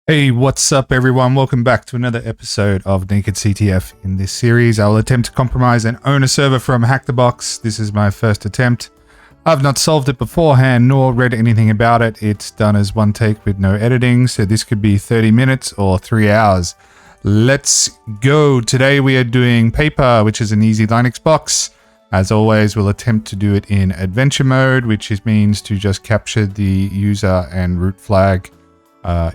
Hey, what's up everyone? Welcome back to another episode of Naked CTF. In this series, I will attempt to compromise and own a server from HackTheBox. This is my first attempt. I've not solved it beforehand nor read anything about it. It's done as one take with no editing, so this could be 30 minutes or 3 hours. Let's go. Today we are doing Paper, which is an easy Linux box. As always, we'll attempt to do it in adventure mode, which means to just capture the user and root flag.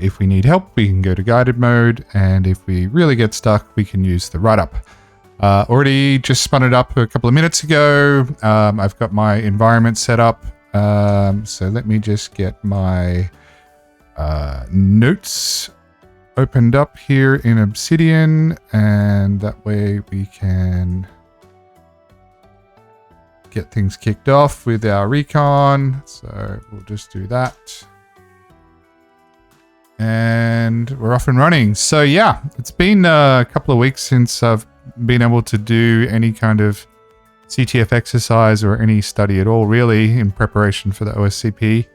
If we need help, we can go to guided mode, and if we really get stuck, we can use the write-up. Already just spun it up a couple of minutes ago. I've got my environment set up, so let me just get my notes opened up here in Obsidian, and that way we can get things kicked off with our recon. So we'll just do that. And we're off and running. So yeah, it's been a couple of weeks since I've been able to do any kind of CTF exercise or any study at all, really, in preparation for the OSCP.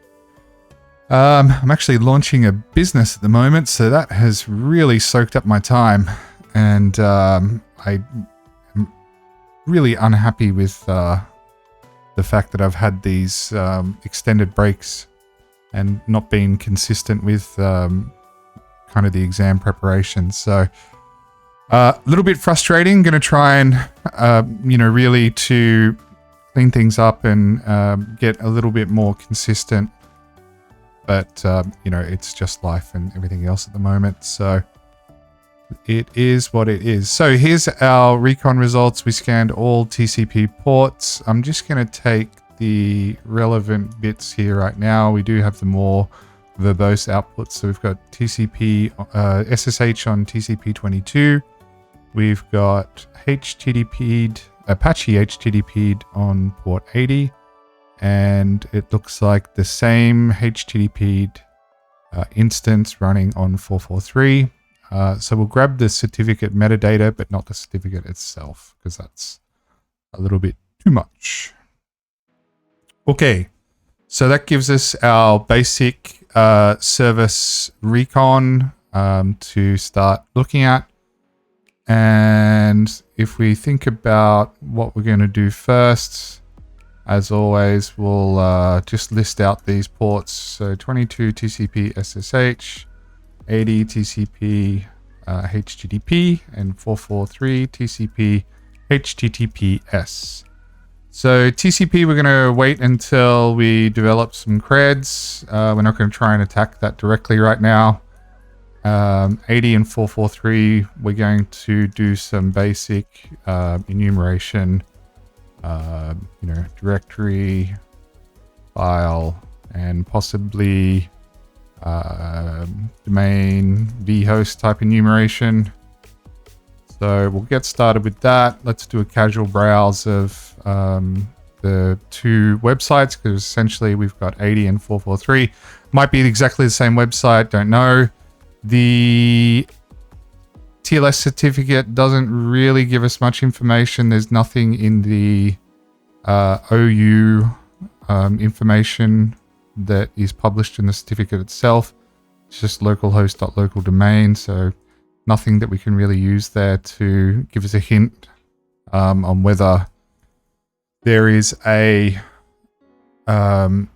I'm actually launching a business at the moment, so that has really soaked up my time. And I am really unhappy with the fact that I've had these extended breaks and not being consistent with kind of the exam preparation. So a little bit frustrating. Going to try and, really to clean things up and get a little bit more consistent. But, it's just life and everything else at the moment. So it is what it is. So here's our recon results. We scanned all TCP ports. I'm just going to take the relevant bits here right now. We do have the more verbose outputs. So we've got TCP, SSH on TCP 22. We've got HTTP'd, Apache HTTP'd on port 80. And it looks like the same HTTP'd instance running on 443. So we'll grab the certificate metadata, but not the certificate itself, because that's a little bit too much. Okay, so that gives us our basic service recon to start looking at. And if we think about what we're going to do first, as always, we'll just list out these ports. So 22 TCP SSH, 80 TCP HTTP, and 443 TCP HTTPS. So TCP, we're going to wait until we develop some creds. We're not going to try and attack that directly right now. 80 and 443, we're going to do some basic enumeration, directory, file, and possibly domain vhost type enumeration. So we'll get started with that. Let's do a casual browse of the two websites, because essentially we've got 80 and 443. Might be exactly the same website, don't know. The TLS certificate doesn't really give us much information. There's nothing in the OU information that is published in the certificate itself. It's just localhost.local domain, so nothing that we can really use there to give us a hint on whether there is a domain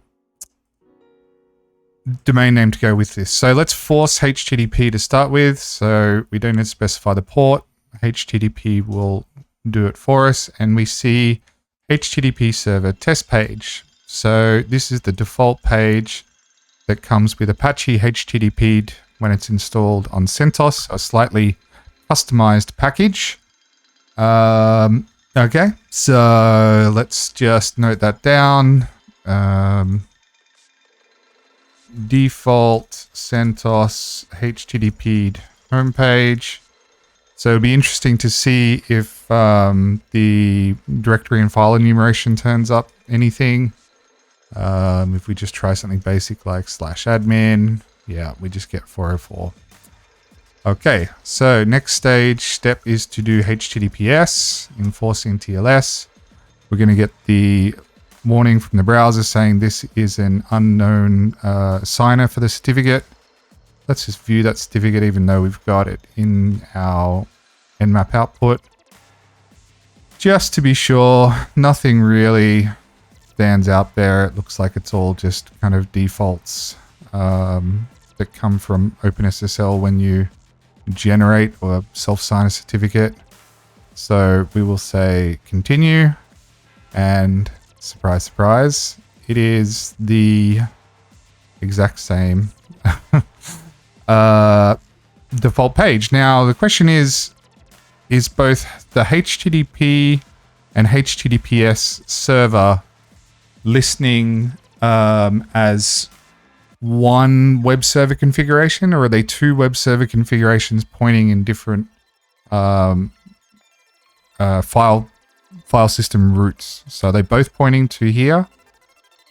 name to go with this. So let's force HTTP to start with. So we don't need to specify the port. HTTP will do it for us, and we see HTTP server test page. So this is the default page that comes with Apache HTTP'd when it's installed on CentOS, a slightly customized package. Okay, so let's just note that down. Default CentOS HTTP'd homepage. So it'll be interesting to see if the directory and file enumeration turns up anything. If we just try something basic like /admin, yeah, we just get 404. Okay, so next step is to do HTTPS, enforcing TLS. We're going to get the warning from the browser saying this is an unknown signer for the certificate. let's just view that certificate even though we've got it in our Nmap output. Just to be sure, nothing really stands out there. It looks like it's all just kind of defaults that come from OpenSSL when you generate or self-sign a certificate. So we will say continue, and surprise, surprise, it is the exact same default page. Now the question is both the HTTP and HTTPS server listening as one web server configuration, or are they two web server configurations pointing in different file system routes? So are they both pointing to here,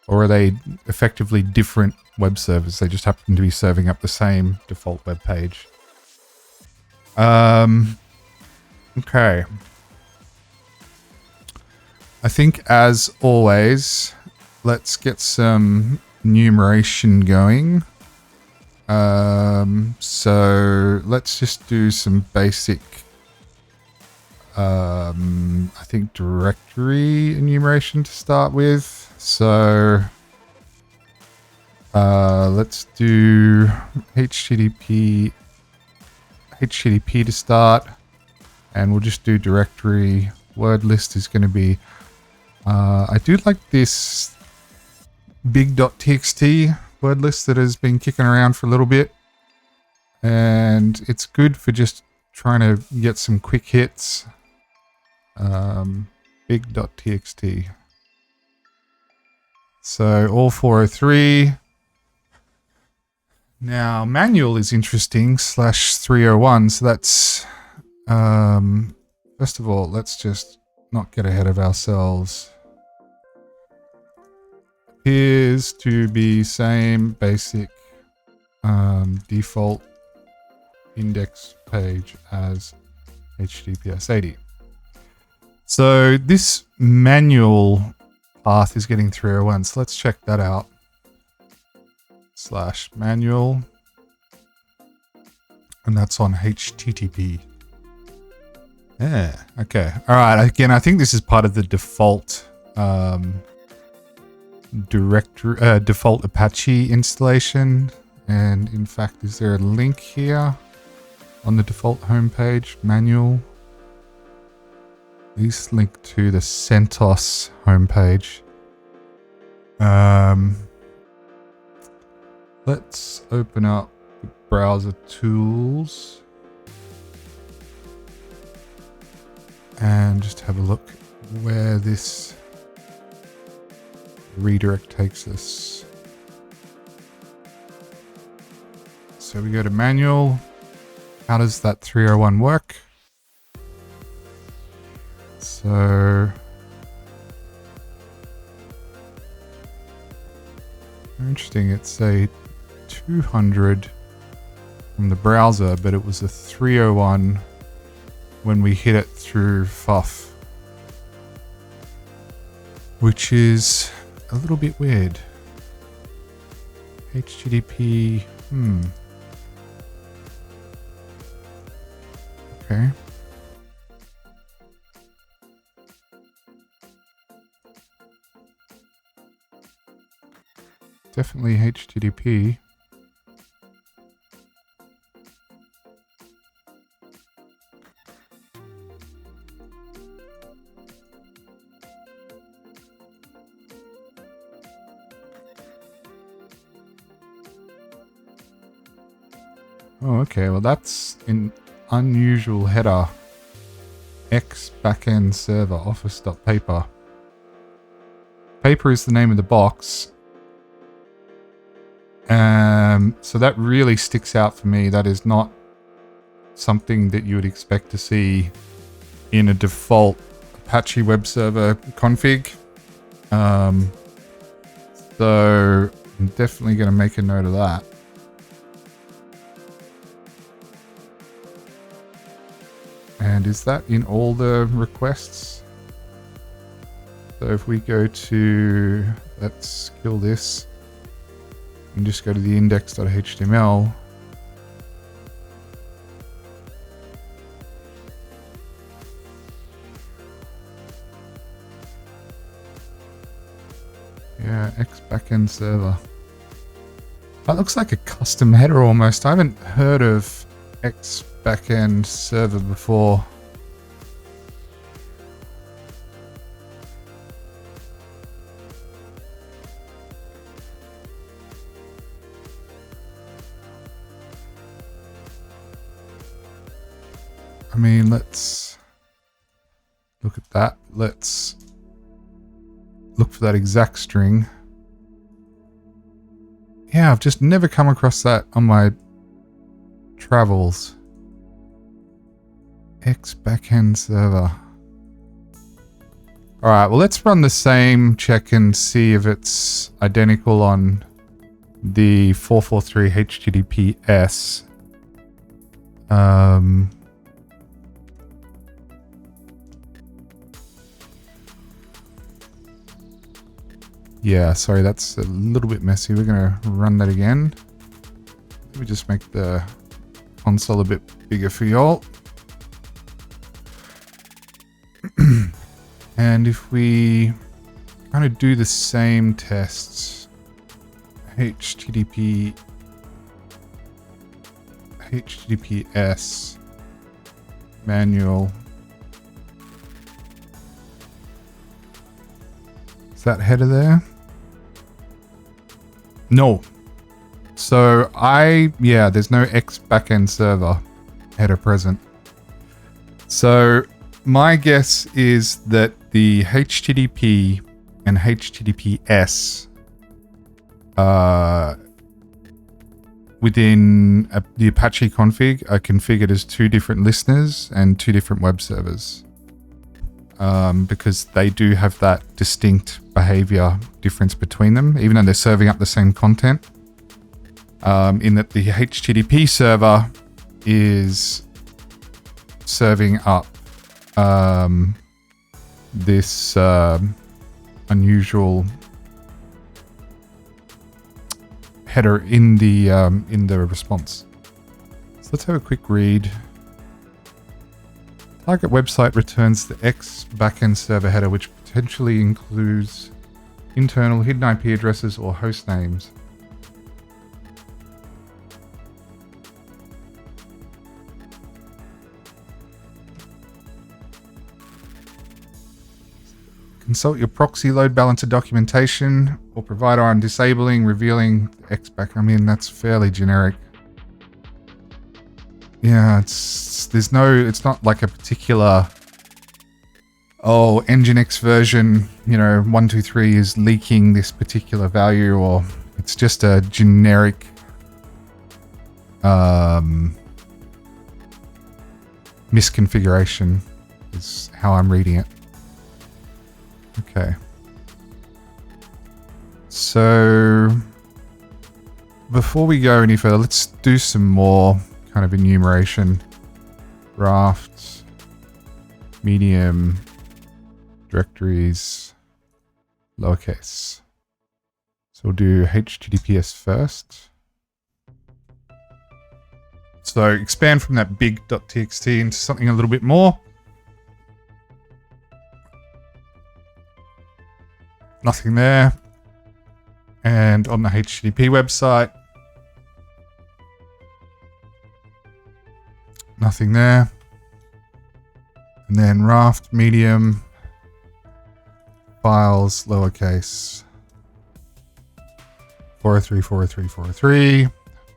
or are they effectively different web servers? They just happen to be serving up the same default web page. Okay. I think, as always, let's get some enumeration going. So let's just do some basic, I think, directory enumeration to start with. So let's do HTTP to start, and we'll just do directory. Word list is going to be, I do like this big.txt word list that has been kicking around for a little bit, and it's good for just trying to get some quick hits. Big.txt. So all 403. Now manual is interesting, /301. So that's, first of all, let's just not get ahead of ourselves. Appears to be same basic default index page as HTTPS 80. So this manual path is getting 301. So let's check that out. /manual, and that's on HTTP. Yeah, okay. All right, again, I think this is part of the default default Apache installation. And in fact, is there a link here on the default homepage? Manual. Please link to the CentOS homepage. Let's open up the browser tools and just have a look where this redirect takes us. So we go to manual. How does that 301 work? So interesting, it's a 200 from the browser, but it was a 301 when we hit it through FUF, which is a little bit weird. HTTP, okay. Definitely HTTP. Oh, okay. Well, that's an unusual header. X backend server office.paper. Paper is the name of the box. So that really sticks out for me. That is not something that you would expect to see in a default Apache web server config. So I'm definitely going to make a note of that. And is that in all the requests? So if we go to, let's kill this and just go to the index.html, backend server. That looks like a custom header almost. I haven't heard of X backend server before. I mean, let's look at that. Let's look for that exact string. Yeah, I've just never come across that on my travels. X backend server. All right, well, let's run the same check and see if it's identical on the 443 HTTPS. Yeah, sorry, that's a little bit messy. We're going to run that again. Let me just make the console a bit bigger for y'all. And if we kind of do the same tests, HTTPS manual. Is that header there? No. So yeah, there's no X backend server header present. So my guess is that the HTTP and HTTPS within the Apache config are configured as two different listeners and two different web servers. Because they do have that distinct behavior difference between them, even though they're serving up the same content. In that the HTTP server is serving up this unusual header in the response. So let's have a quick read. Target website returns the X backend server header, which potentially includes internal hidden IP addresses or host names. Consult your proxy load balancer documentation or provider on disabling, revealing X back. I mean, that's fairly generic. Yeah, it's not like a particular, Nginx version, 123 is leaking this particular value, or it's just a generic misconfiguration is how I'm reading it. Okay. So before we go any further, let's do some more kind of enumeration. Raft, medium, directories, lowercase. So we'll do HTTPS first. So expand from that big.txt into something a little bit more. Nothing there. And on the HTTP website, nothing there. And then raft, medium, files, lowercase, 403, 403, 403,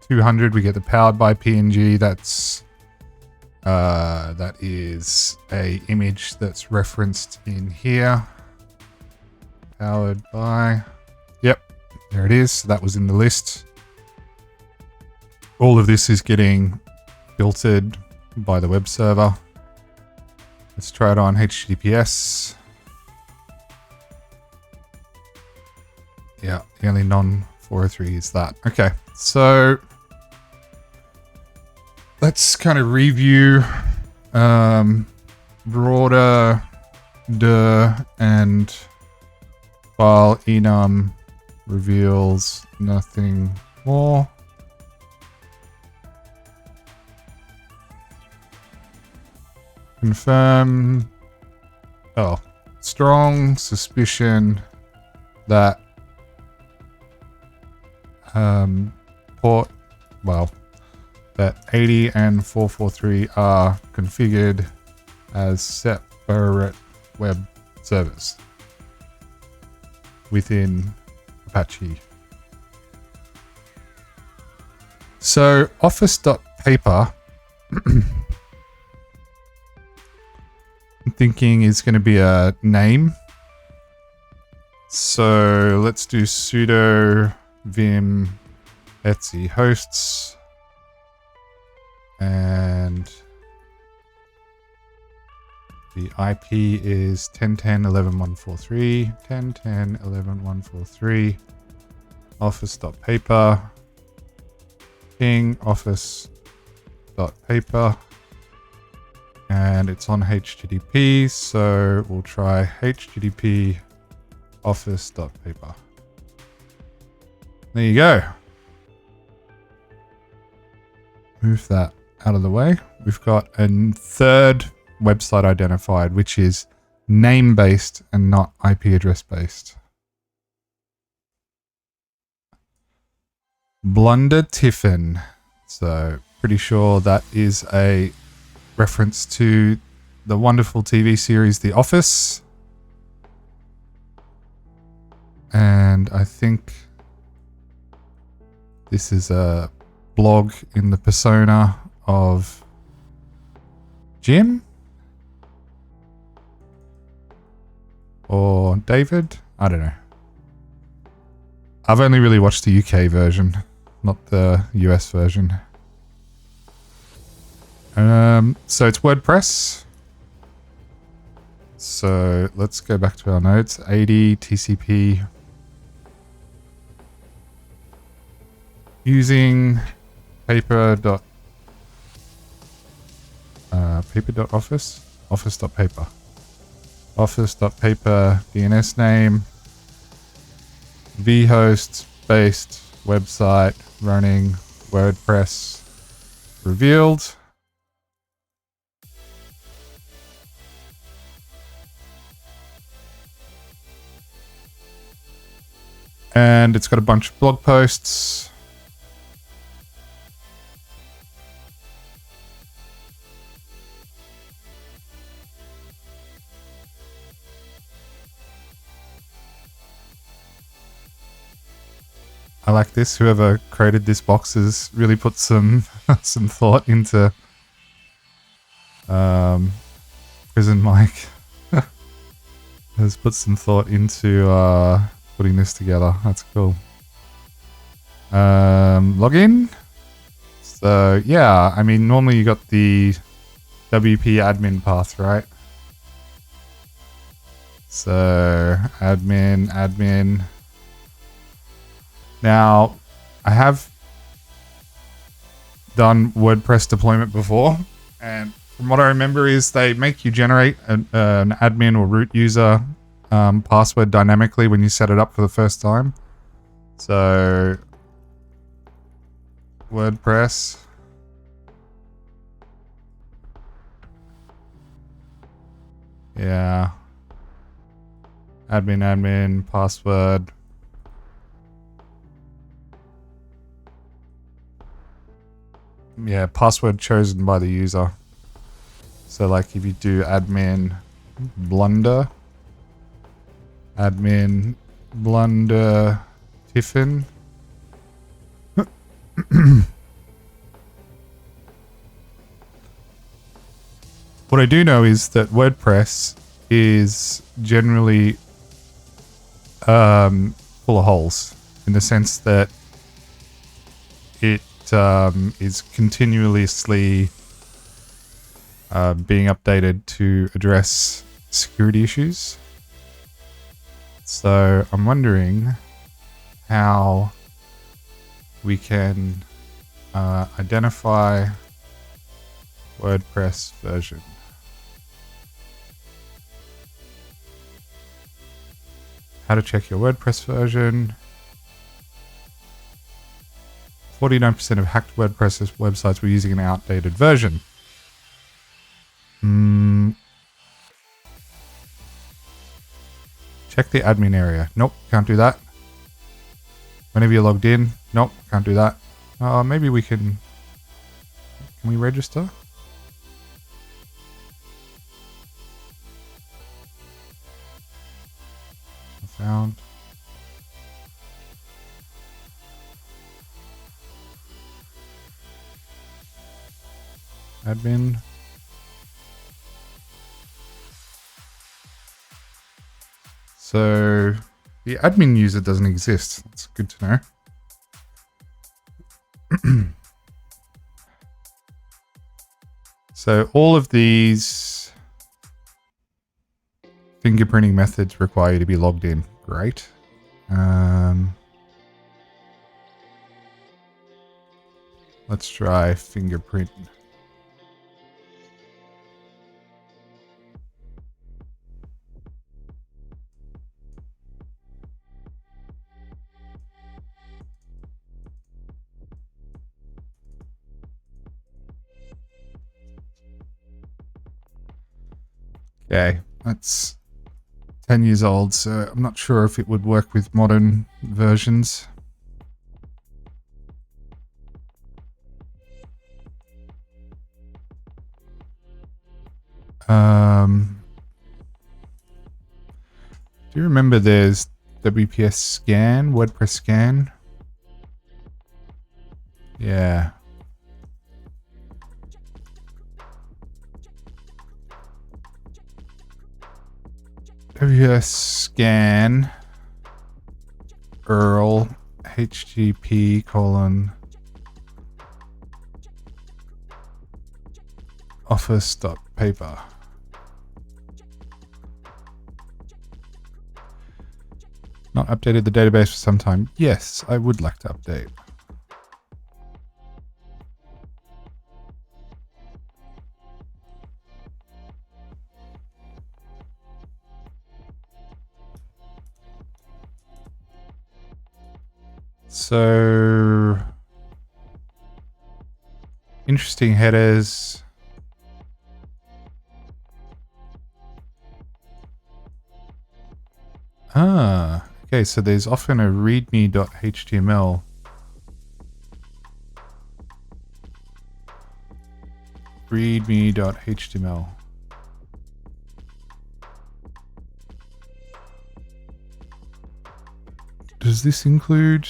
200, we get the powered by PNG. That is a image that's referenced in here. Powered by, yep, there it is. That was in the list. All of this is getting filtered by the web server. Let's try it on HTTPS. Yeah, the only non-403 is that. Okay, so let's kind of review broader and file enum reveals nothing more. Confirm. Strong suspicion that port, well, that 80 and 443 are configured as separate web servers within Apache. So office.paper I'm thinking is going to be a name. So let's do sudo vim etc hosts, and the IP is 10.10.11.143, 10.10.11.143, office.paper, ping office.paper, and it's on HTTP, so we'll try HTTP office.paper. There you go. Move that out of the way. We've got a third website identified, which is name-based and not IP address-based. Blunder Tiffin. So pretty sure that is a reference to the wonderful TV series The Office. And I think this is a blog in the persona of Jim or David. I don't know. I've only really watched the UK version, not the US version. So it's WordPress. So let's go back to our notes. 80 TCP using paper.office, office.paper, office.paper DNS name, vhost based website running WordPress revealed. And it's got a bunch of blog posts. I like this. Whoever created this box has really put some some thought into Prison Mike has put some thought into putting this together. That's cool. Login. So yeah, I mean normally you got the WP admin path, right? So admin. Now, I have done WordPress deployment before, and from what I remember is they make you generate an admin or root user password dynamically when you set it up for the first time. So, WordPress. Yeah. Admin, password. Yeah, password chosen by the user. So like if you do admin blunder Tiffin. What I do know is that WordPress is generally full of holes in the sense that it is continuously being updated to address security issues. So I'm wondering how we can identify WordPress version. How to check your WordPress version. 49% of hacked WordPress websites were using an outdated version. Check the admin area. Nope, can't do that. Whenever you're logged in. Nope, can't do that. Maybe we can... Can we register? Found. Admin. So the admin user doesn't exist. That's good to know. So all of these fingerprinting methods require you to be logged in. Great. Let's try fingerprint. Okay, that's 10 years old, so I'm not sure if it would work with modern versions. Do you remember there's WPS scan, WordPress scan? Yeah. WPS scan URL http colon office.paper. Not updated the database for some time. Yes, I would like to update. So, interesting headers. Okay, so there's often a readme.html. Readme.html. Does this include...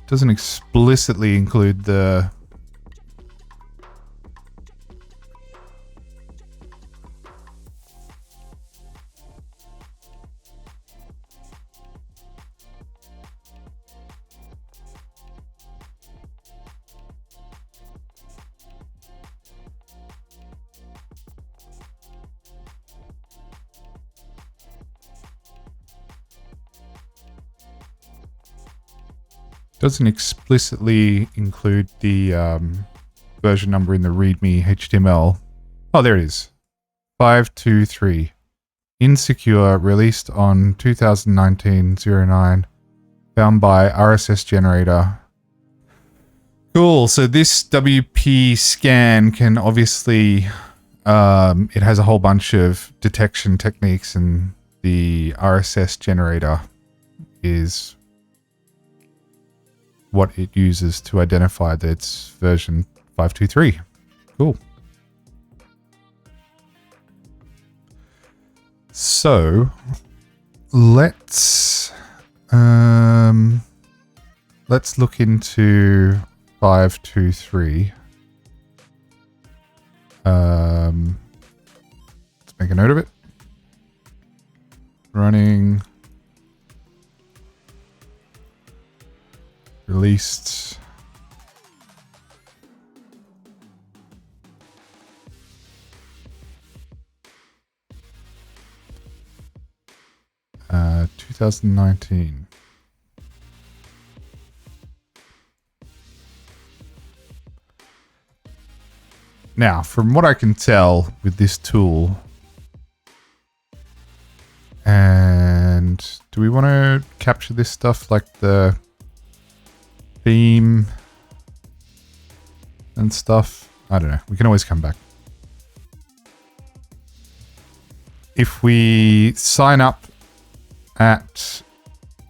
Doesn't explicitly include the... Doesn't explicitly include the version number in the README HTML. Oh, there it is. 523. Insecure, released on 2019-09. Found by RSS generator. Cool. So this WP scan can obviously... it has a whole bunch of detection techniques, and the RSS generator is... what it uses to identify that it's version 523. Cool. So let's look into 523. Let's make a note of it. Running. Released 2019. Now, from what I can tell with this tool, and do we want to capture this stuff like the theme and stuff? I don't know. We can always come back. If we sign up at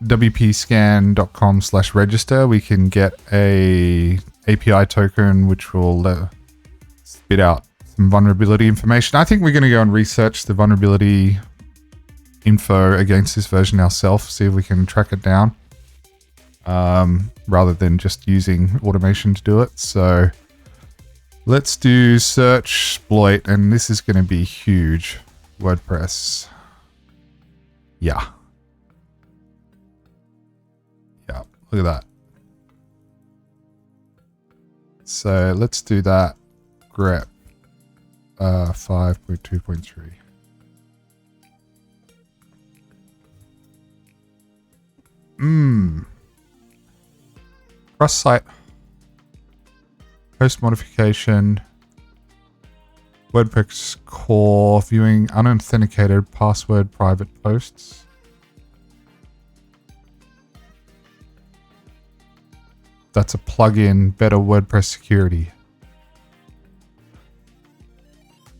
wpscan.com/register, we can get a API token which will spit out some vulnerability information. I think we're going to go and research the vulnerability info against this version ourselves, see if we can track it down, rather than just using automation to do it. So let's do search exploit, and this is going to be huge. WordPress. Yeah. Yeah, look at that. So let's do that. Grep 5.2.3. Cross-site host modification. WordPress core viewing unauthenticated password private posts. That's a plugin, better WordPress security.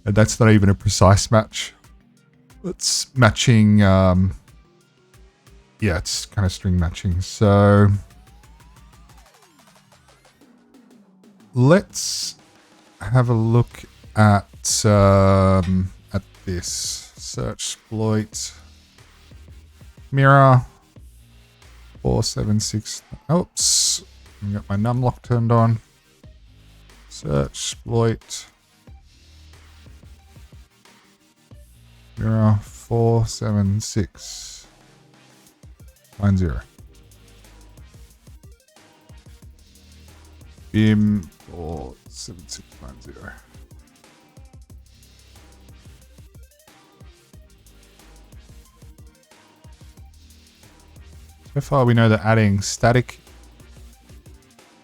And that's not even a precise match. It's matching, yeah, it's kind of string matching. So let's have a look at this. Search exploit. Mirror 476. Oops. I got my numlock turned on. Search exploit. Mirror 47690. BIM 47690. So far we know that adding static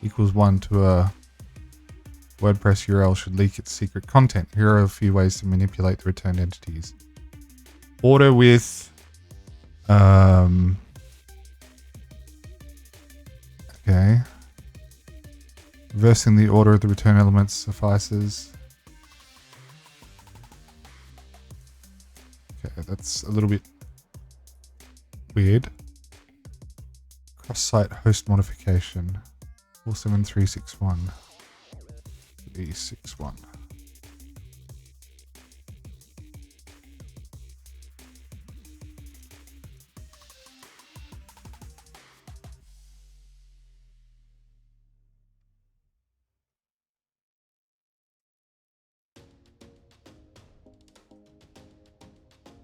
equals 1 to a WordPress URL should leak its secret content. Here are a few ways to manipulate the returned entities. Order with okay. Reversing the order of the return elements suffices. Okay, that's a little bit weird. Cross-site host modification. 47361. 361.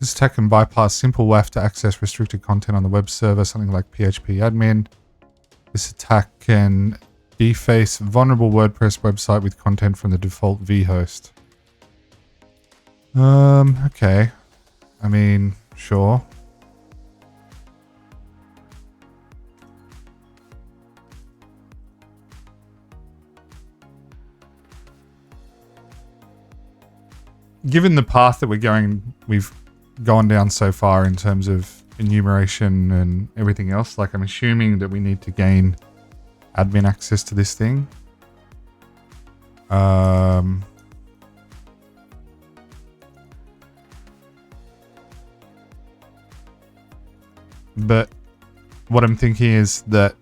This attack can bypass simple WAF to access restricted content on the web server, something like PHP admin. This attack can deface vulnerable WordPress website with content from the default vhost. Okay. I mean, sure. Given the path that we've gone down so far in terms of enumeration and everything else, like I'm assuming that we need to gain admin access to this thing. But what I'm thinking is that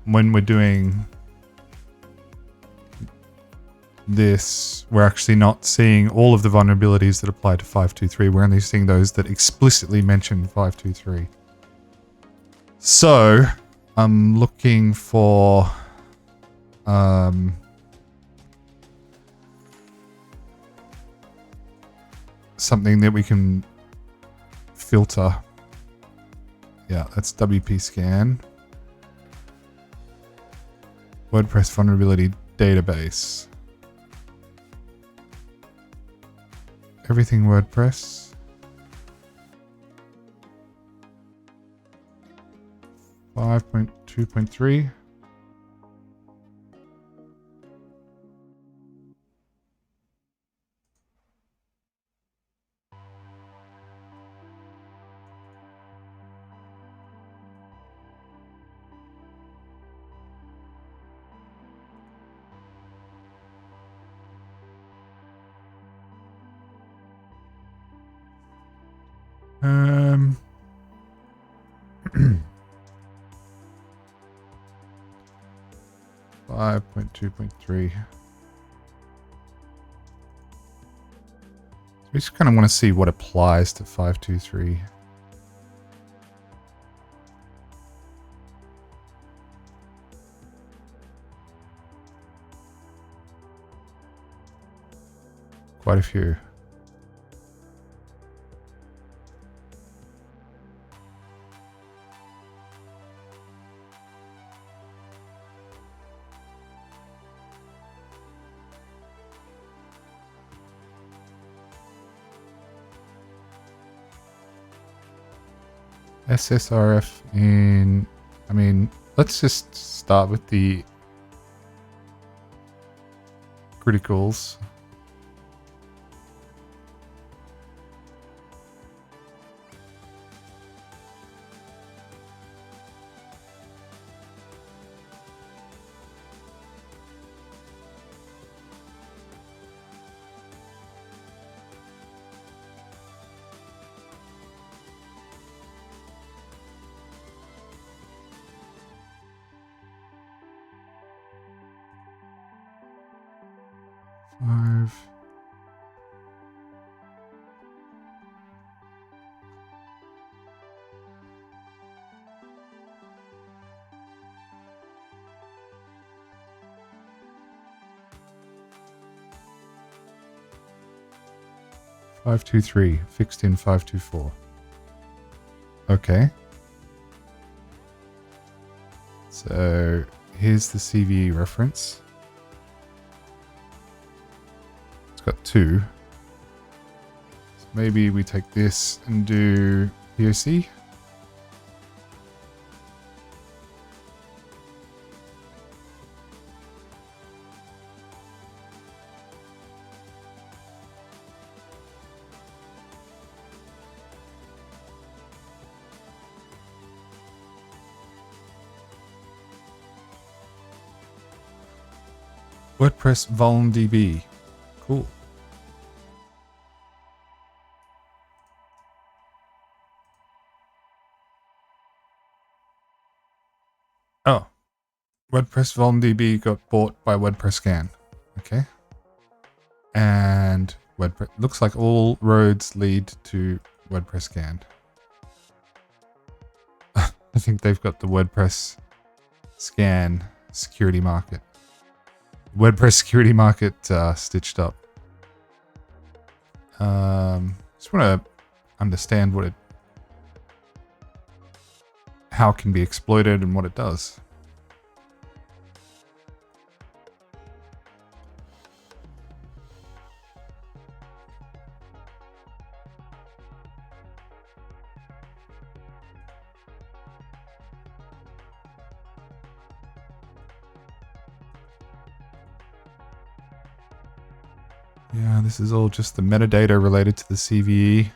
when we're doing this, we're actually not seeing all of the vulnerabilities that apply to 523. We're only seeing those that explicitly mention 523. So I'm looking for something that we can filter. Yeah, that's WP scan. WordPress vulnerability database. Everything WordPress. Five point 2.3. Um, 5.2.3. We just kind of want to see what applies to 523. Quite a few. SSRF in, I mean, let's just start with the criticals. Five. Five, 2, 3, fixed in 524. Okay. So here's the CVE reference. It's got 2. So maybe we take this and do POC. WordPress vulndb. Cool. Oh. WordPress vulndb got bought by WordPress Scan. Okay. And WordPress looks like all roads lead to WordPress Scan. I think they've got the WordPress Scan security market. WordPress security market stitched up. Just want to understand what how it can be exploited and what it does. Yeah, this is all just the metadata related to the CVE.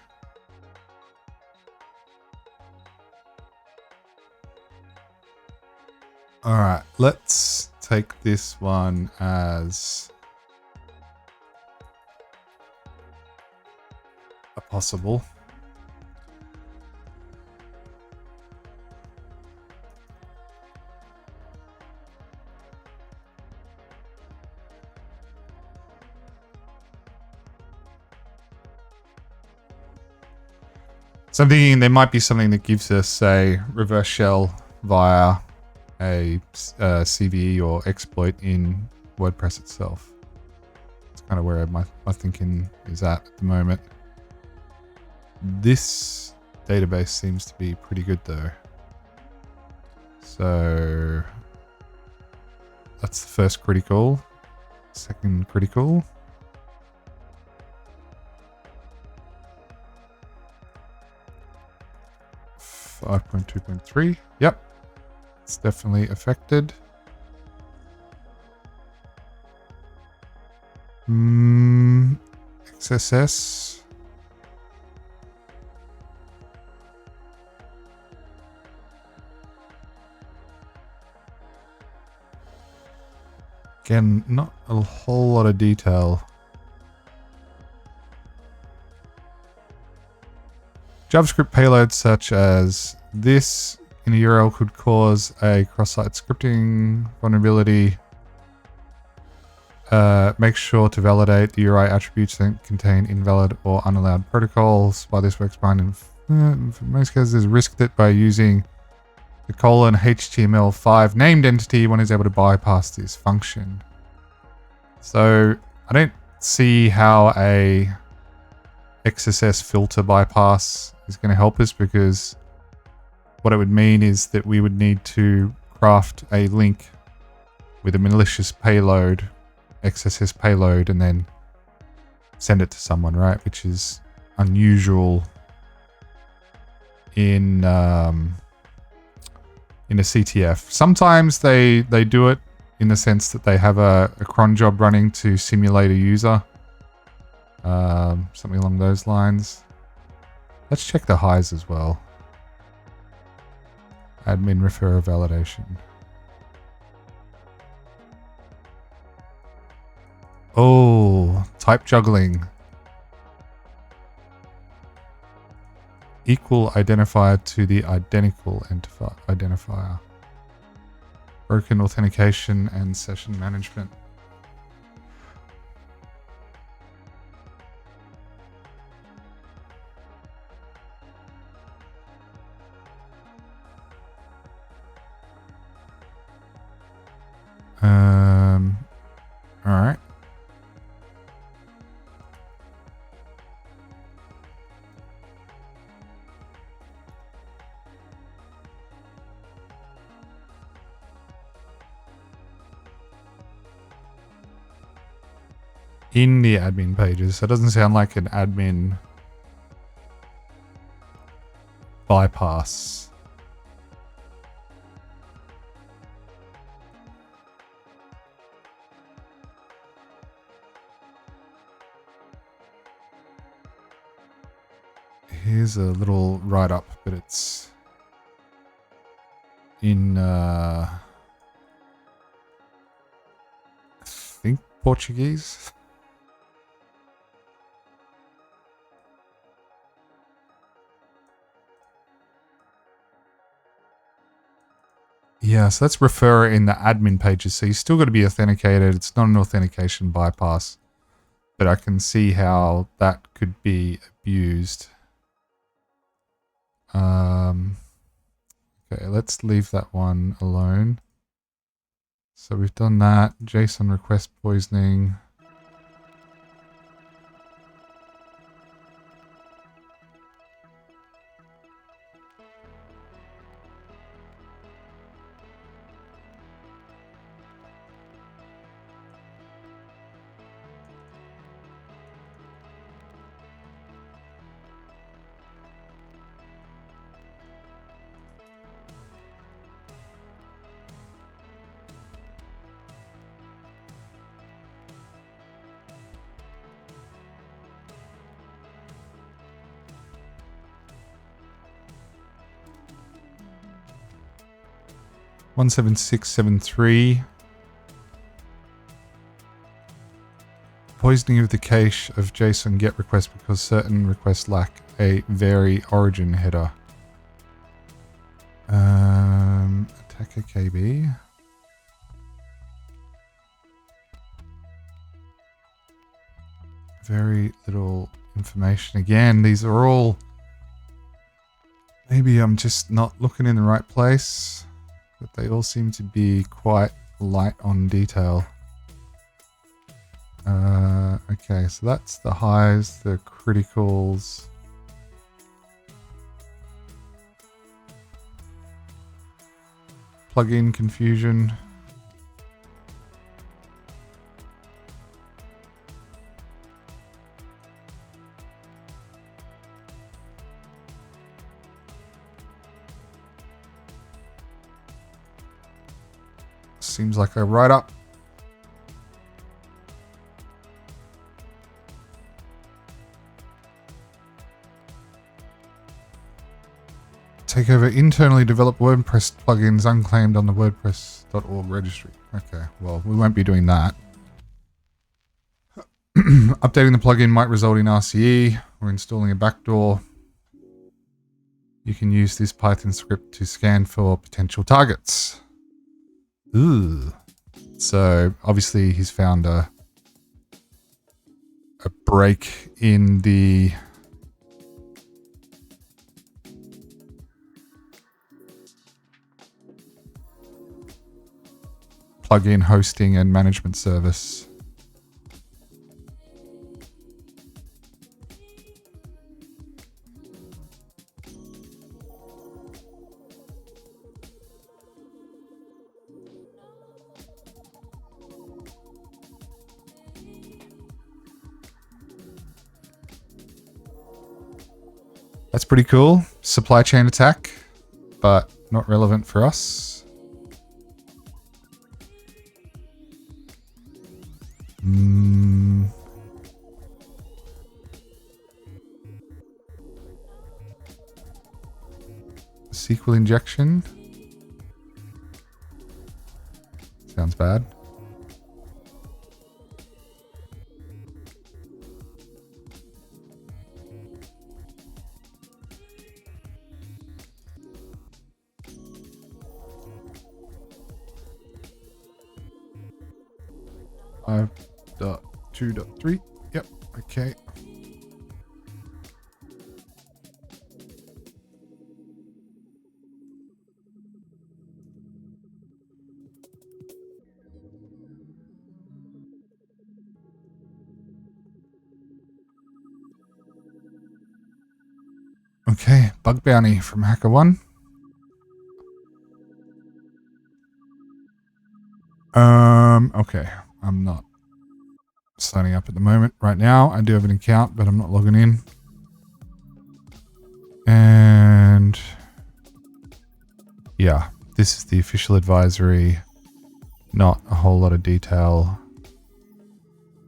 All right, let's take this one as a possible. So I'm thinking there might be something that gives us a reverse shell via a CVE or exploit in WordPress itself. That's kind of where my thinking is at the moment. This database seems to be pretty good though. So that's the first critical. Second critical. .2.3. Yep. It's definitely affected. XSS. Again, not a whole lot of detail. JavaScript payloads such as this in a URL could cause a cross-site scripting vulnerability. Make sure to validate the URI attributes that contain invalid or unallowed protocols. While this works fine in most cases, there's a risk that by using the :HTML5 named entity, one is able to bypass this function. So I don't see how a XSS filter bypass is going to help us, because what it would mean is that we would need to craft a link with a malicious payload, XSS payload, and then send it to someone, right? Which is unusual in a CTF. Sometimes they do it in the sense that they have a cron job running to simulate a user. Something along those lines. Let's check the highs as well. Admin referrer validation. Oh, type juggling. Equal identifier to the identical identifier. Broken authentication and session management. All right. In the admin pages, so it doesn't sound like an admin bypass. Here's a little write-up, but it's in, I think, Portuguese. Yeah, so let's refer in the admin pages. So you still got to be authenticated. It's not an authentication bypass, but I can see how that could be abused. Okay, let's leave that one alone. So we've done that. JSON request poisoning. (17673). Poisoning of the cache of JSON GET requests because certain requests lack a vary origin header. Attacker KB. Very little information. Again, these are all... Maybe I'm just not looking in the right place. But they all seem to be quite light on detail. Okay, so that's the highs, the criticals. Plugin confusion. Seems like a write-up. Take over internally developed WordPress plugins unclaimed on the WordPress.org registry. Okay, well, we won't be doing that. Updating the plugin might result in RCE or installing a backdoor. you can use this Python script to scan for potential targets. Ooh. So obviously he's found a break in the plugin hosting and management service. That's pretty cool. Supply chain attack, but not relevant for us. SQL injection. Sounds bad. I've 2.3. Yep. Okay. Okay, bug bounty from HackerOne. Okay, I'm not signing up at the moment. Right now, I do have an account, but I'm not logging in. And yeah, this is the official advisory. Not a whole lot of detail.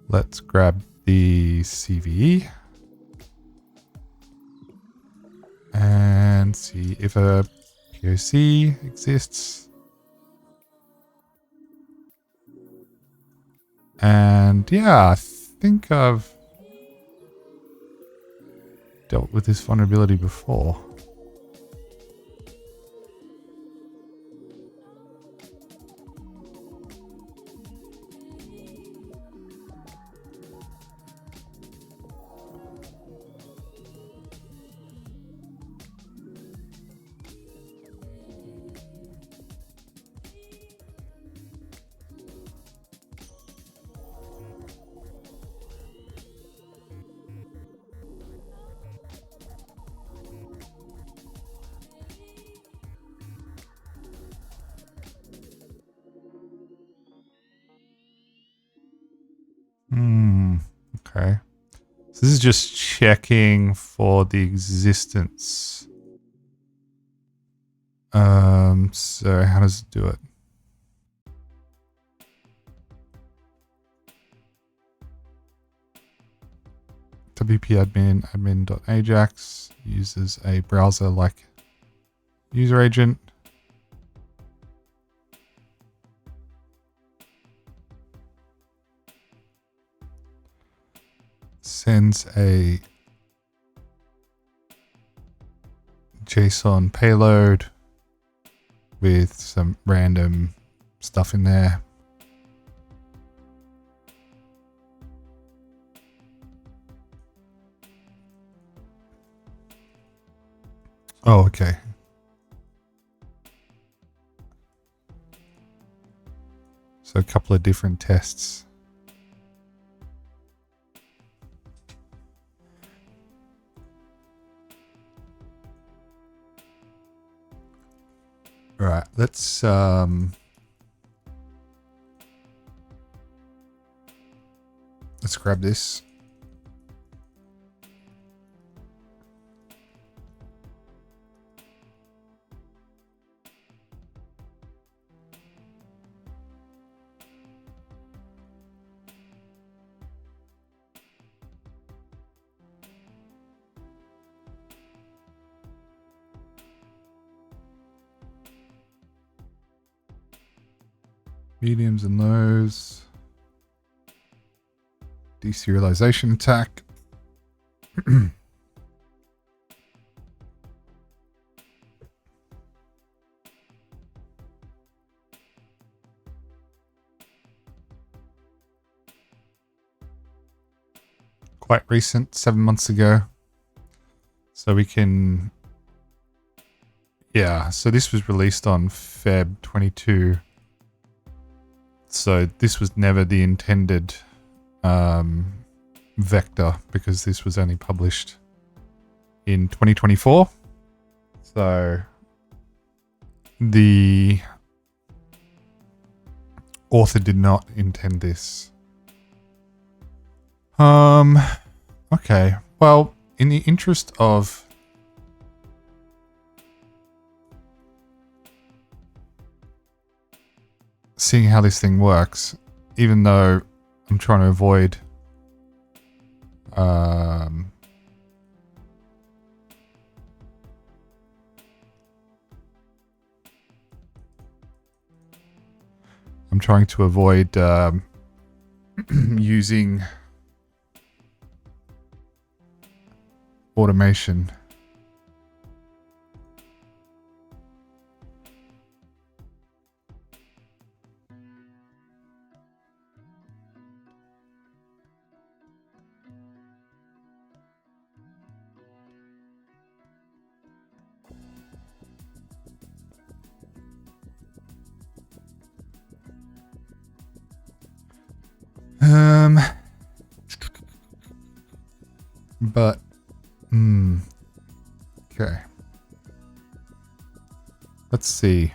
Let's grab the CVE and see if a POC exists. And yeah, I think I've dealt with this vulnerability before. Okay. So this is just checking for the existence. So how does it do it? WP admin.ajax uses a browser like user agent. Sends a JSON payload with some random stuff in there. Oh, okay. So a couple of different tests. All right, let's grab this. Mediums and lows. Deserialization attack. quite recent, 7 months ago. So we can, yeah, so this was released on Feb 22. So this was never the intended vector, because this was only published in 2024. So the author did not intend this. Okay. Well, in the interest of seeing how this thing works, even though I'm trying to avoid using automation. But okay. Let's see.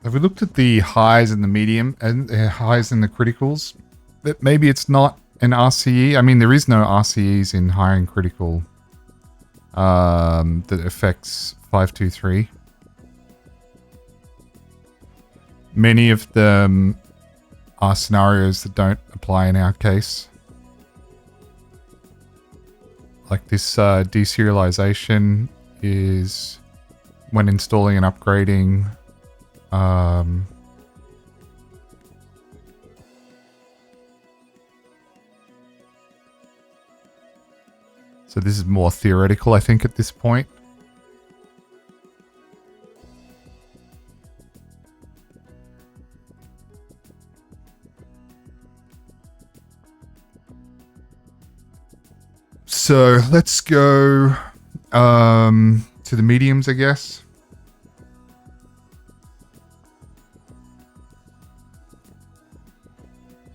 Have we looked at the highs and the medium and the highs and the criticals? That maybe it's not an RCE. I mean, there is no RCEs in high and critical that affects 523. Many of them are scenarios that don't apply in our case. Like this deserialization is when installing and upgrading. So this is more theoretical, I think, at this point. So let's go to the mediums, I guess.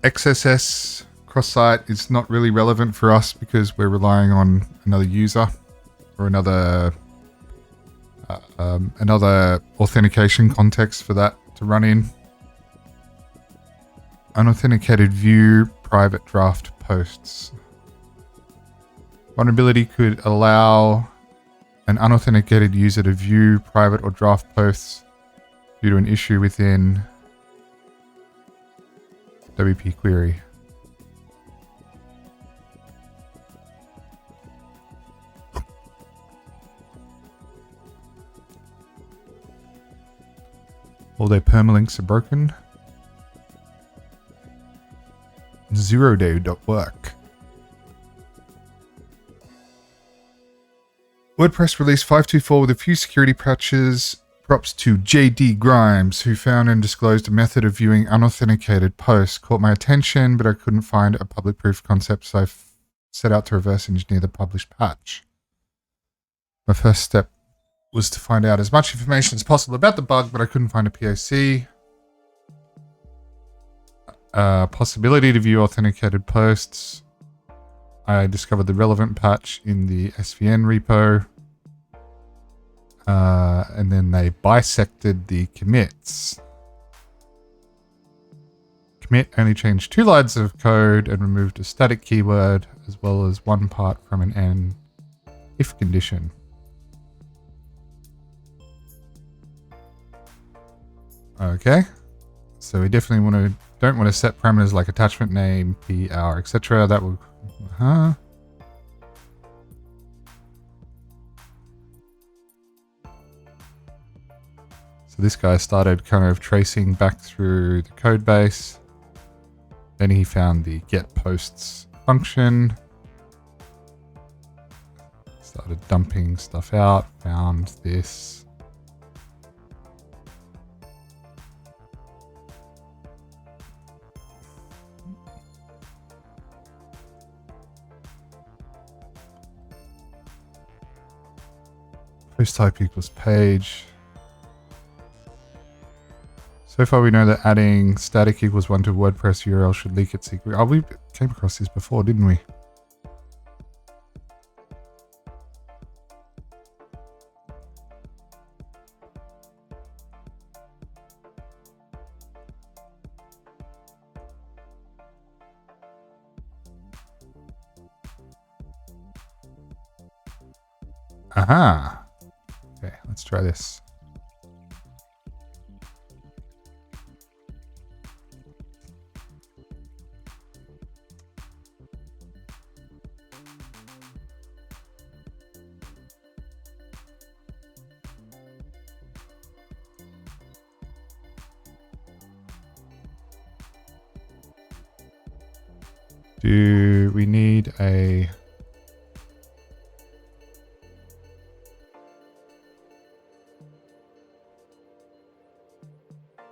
XSS cross-site is not really relevant for us because we're relying on another user or another authentication context for that to run in. Unauthenticated view private draft posts. Vulnerability could allow an unauthenticated user to view private or draft posts due to an issue within WP query. All their permalinks are broken. Zeroday.work. WordPress released 524 with a few security patches. Props to JD Grimes, who found and disclosed a method of viewing unauthenticated posts. Caught my attention, but I couldn't find a public proof of concept, so I set out to reverse engineer the published patch. My first step was to find out as much information as possible about the bug, but I couldn't find a POC. Possibility to view authenticated posts. I discovered the relevant patch in the SVN repo. And then they bisected the commits. Commit only changed 2 lines of code and removed a static keyword as well as one part from an end if condition. Okay, so we definitely don't want to set parameters like attachment name, PR, etc. That will, So this guy started kind of tracing back through the code base. Then he found the get posts function. Started dumping stuff out, found this. Post type equals page. So far we know that adding static equals 1 to WordPress URL should leak its secret. Oh, we came across this before, didn't we? Aha. Okay, let's try this. Do we need a...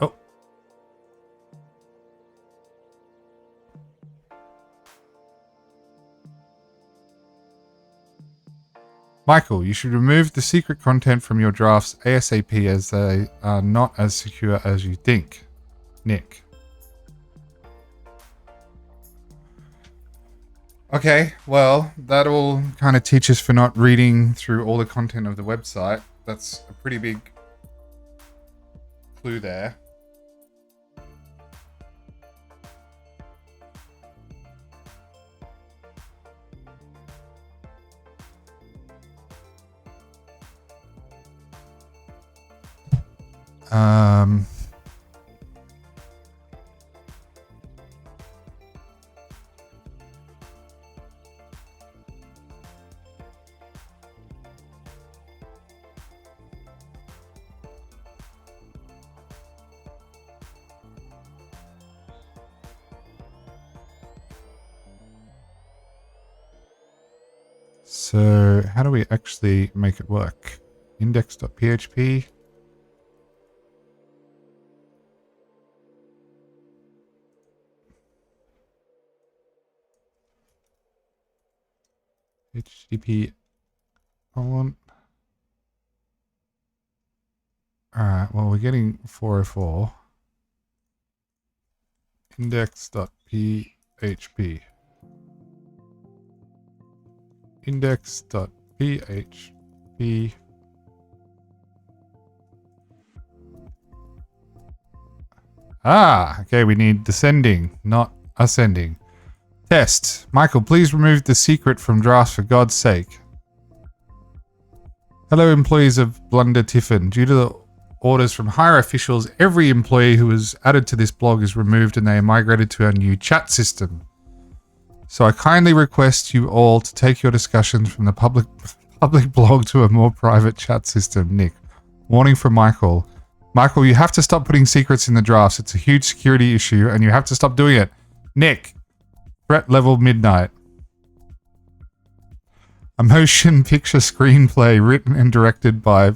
Oh. Michael, you should remove the secret content from your drafts ASAP as they are not as secure as you think. Nick. Okay, well, that'll kind of teach us for not reading through all the content of the website. That's a pretty big clue there. So how do we actually make it work? Index.php. HTTP colon. Alright, well, we're getting 404. Index.php. Index.php. Ah, okay, we need descending, not ascending. Test. Michael, please remove the secret from drafts for God's sake. Hello, employees of Blunder Tiffin. Due to the orders from higher officials, every employee who was added to this blog is removed and they are migrated to our new chat system. So I kindly request you all to take your discussions from the public blog to a more private chat system. Nick. Warning from Michael. Michael, you have to stop putting secrets in the drafts. It's a huge security issue and you have to stop doing it. Nick. Threat level midnight. A motion picture screenplay written and directed by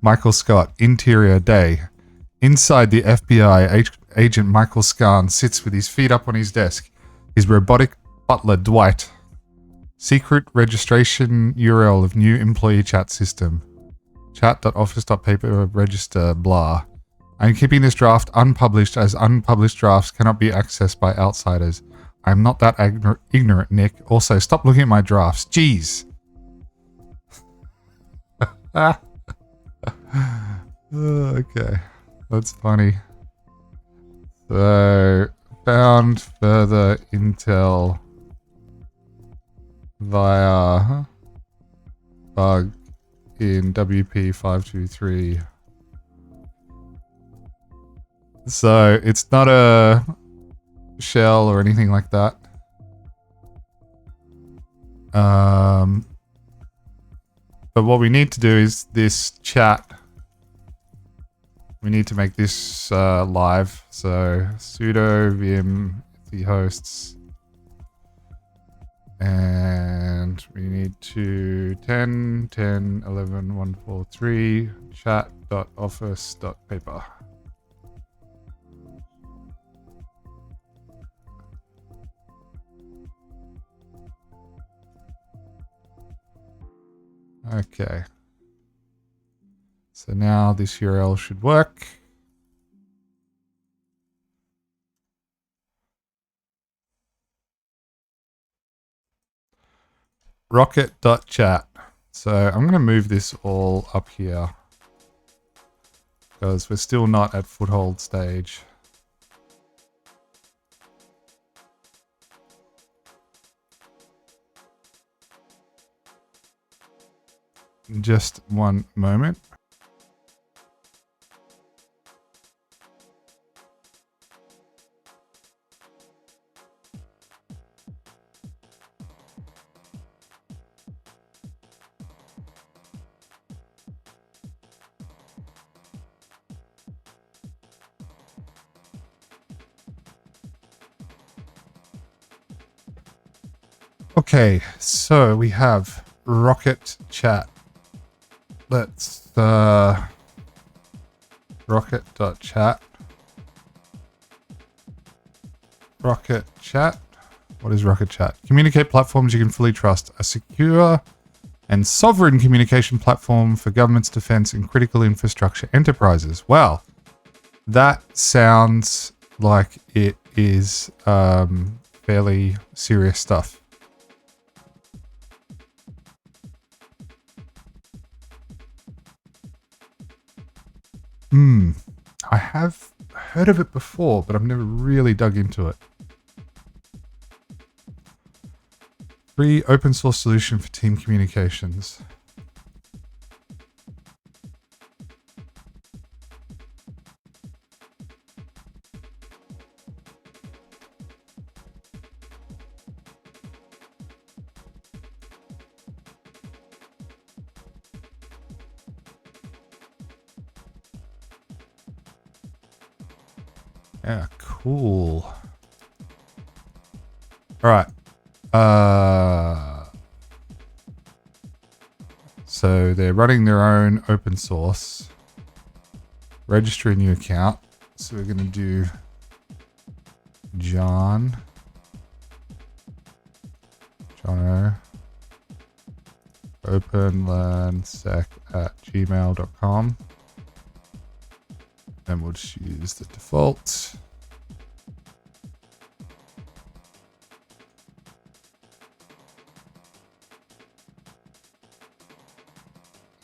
Michael Scott. Interior day. Inside the FBI, agent Michael Scarn sits with his feet up on his desk. His robotic butler Dwight. Secret registration URL of new employee chat system. Chat.office.paper register blah. I'm keeping this draft unpublished as unpublished drafts cannot be accessed by outsiders. I'm not that ignorant, Nick. Also, stop looking at my drafts. Jeez. Okay. That's funny. So, found further intel via bug in WP523. So, it's not a shell or anything like that. But what we need to do is this chat We need to make this live. So sudo vim the hosts. And we need to 10, 10, 11, 143 chat.office.paper. Okay. So now this URL should work. Rocket.chat. So I'm going to move this all up here because we're still not at foothold stage. Just one moment. Okay, so we have Rocket Chat. Let's rocket.chat. Rocket Chat. What is Rocket Chat? Communicate platforms you can fully trust. A secure and sovereign communication platform for governments, defense, and critical infrastructure enterprises. Wow. That sounds like it is fairly serious stuff. I have heard of it before, but I've never really dug into it. Free open source solution for team communications. Yeah, cool. All right. So they're running their own open source. Register a new account. So we're going to do Jono openlearnsec@gmail.com. And we'll just use the default.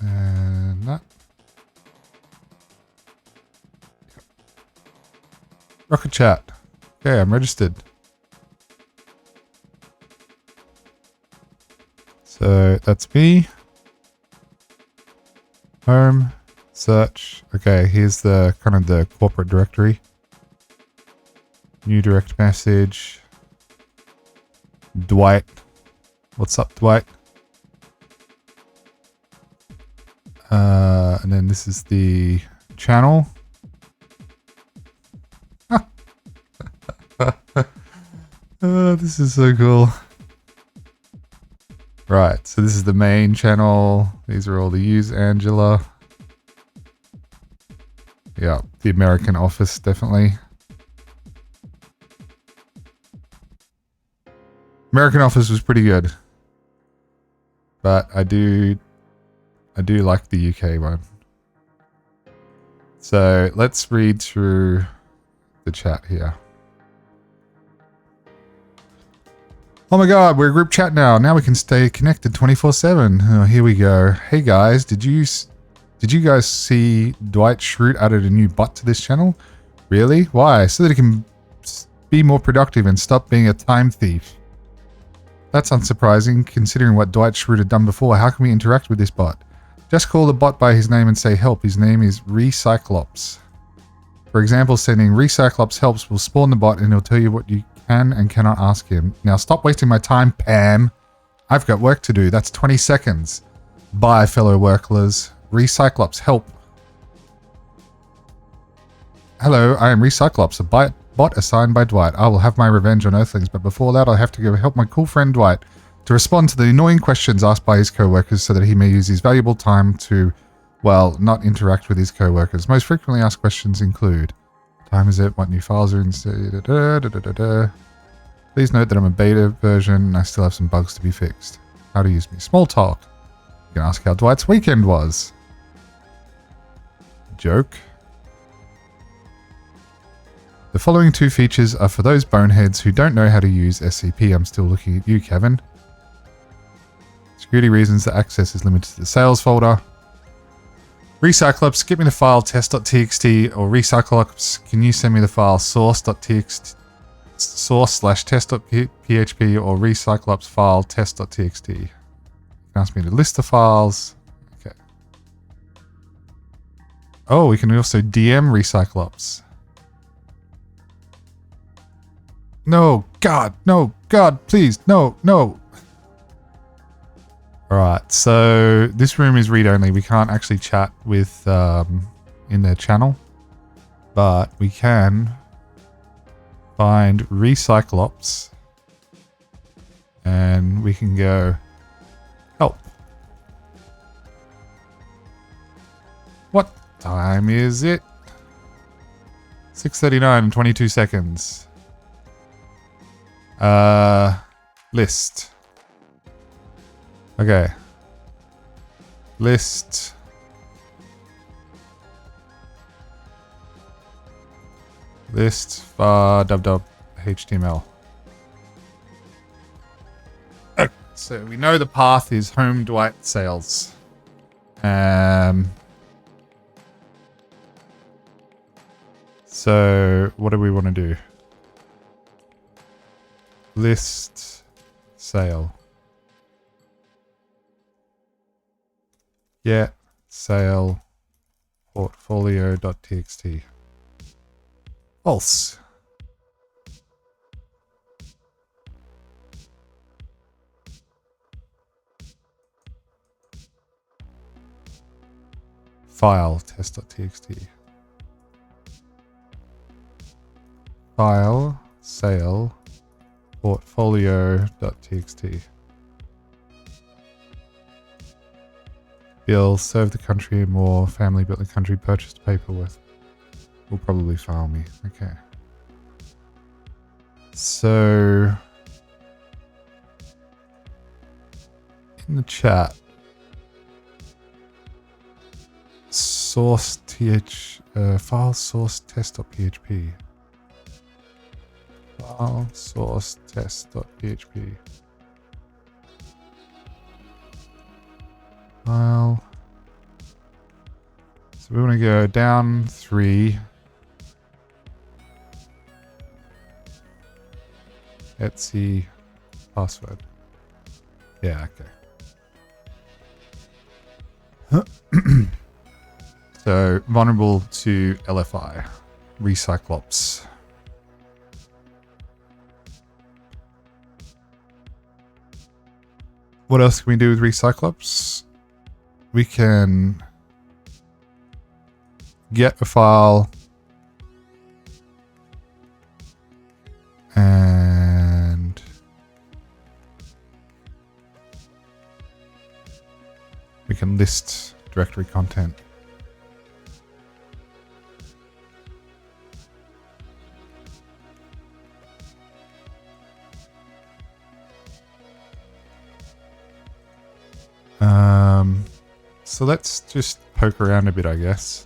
And that. Rocket Chat. Okay, I'm registered. So that's me. Home. Search. Okay, here's the kind of the corporate directory. New direct message. Dwight. What's up, Dwight? And then this is the channel. Oh, this is so cool. Right, so this is the main channel. These are all the use Angela. Yeah, the American Office, definitely. American Office was pretty good. But I do like the UK one. So let's read through the chat here. Oh my god, we're a group chat now. Now we can stay connected 24/7. Oh, here we go. Hey guys, did you guys see Dwight Schrute added a new bot to this channel? Really? Why? So that he can be more productive and stop being a time thief. That's unsurprising, considering what Dwight Schrute had done before. How can we interact with this bot? Just call the bot by his name and say help. His name is Recyclops. For example, sending Recyclops helps will spawn the bot and he'll tell you what you can and cannot ask him. Now stop wasting my time, Pam. I've got work to do. That's 20 seconds. Bye, fellow workers. Recyclops, help. Hello, I am Recyclops, a bot assigned by Dwight. I will have my revenge on Earthlings, but before that I'll have to go help my cool friend Dwight to respond to the annoying questions asked by his co-workers so that he may use his valuable time to, well, not interact with his co-workers. Most frequently asked questions include, time is it, what new files are in, please note that I'm a beta version and I still have some bugs to be fixed. How to use me. Small talk. You can ask how Dwight's weekend was. Joke. The following two features are for those boneheads who don't know how to use SCP. I'm still looking at you, Kevin. Security reasons, the access is limited to the sales folder. Recyclops, get me the file test.txt, or Recyclops, can you send me the file source.txt, source/test.php, or Recyclops file test.txt. You can ask me to list the files. Okay. Oh, we can also DM Recyclops. No, God, please, no. Alright, so this room is read-only. We can't actually chat with, in their channel. But we can find Recyclops. And we can go, help. What time is it? 6:39 and 22 seconds. List. Okay. List. List var dub HTML. Okay, so we know the path is home Dwight sales. So what do we want to do? List sale. Get sale portfolio.txt. False. File test.txt. File sale portfolio.txt. Bill, serve the country more. Family built the country, purchased paper worth. Will probably file me. Okay. So in the chat, source file source test.php. File source test.php. File. So we want to go down 3. Etsy password. Yeah, okay. So vulnerable to LFI. Recyclops. What else can we do with Recyclops? We can get a file and we can list directory content. So let's just poke around a bit, I guess.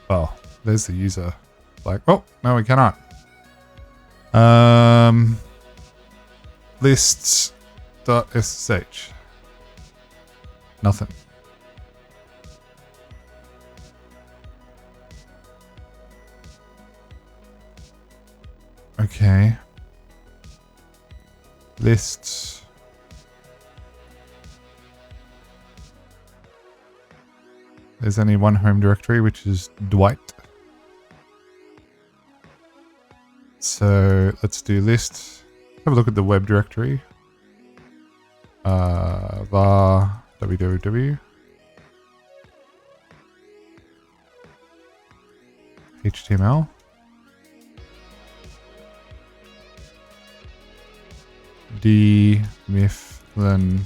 Well, there's the user. Like, oh, no, we cannot. Lists.ssh. Nothing. Okay. Lists. There's only one home directory, which is Dwight. So let's do list. Have a look at the web directory. Var www. HTML. Mifflin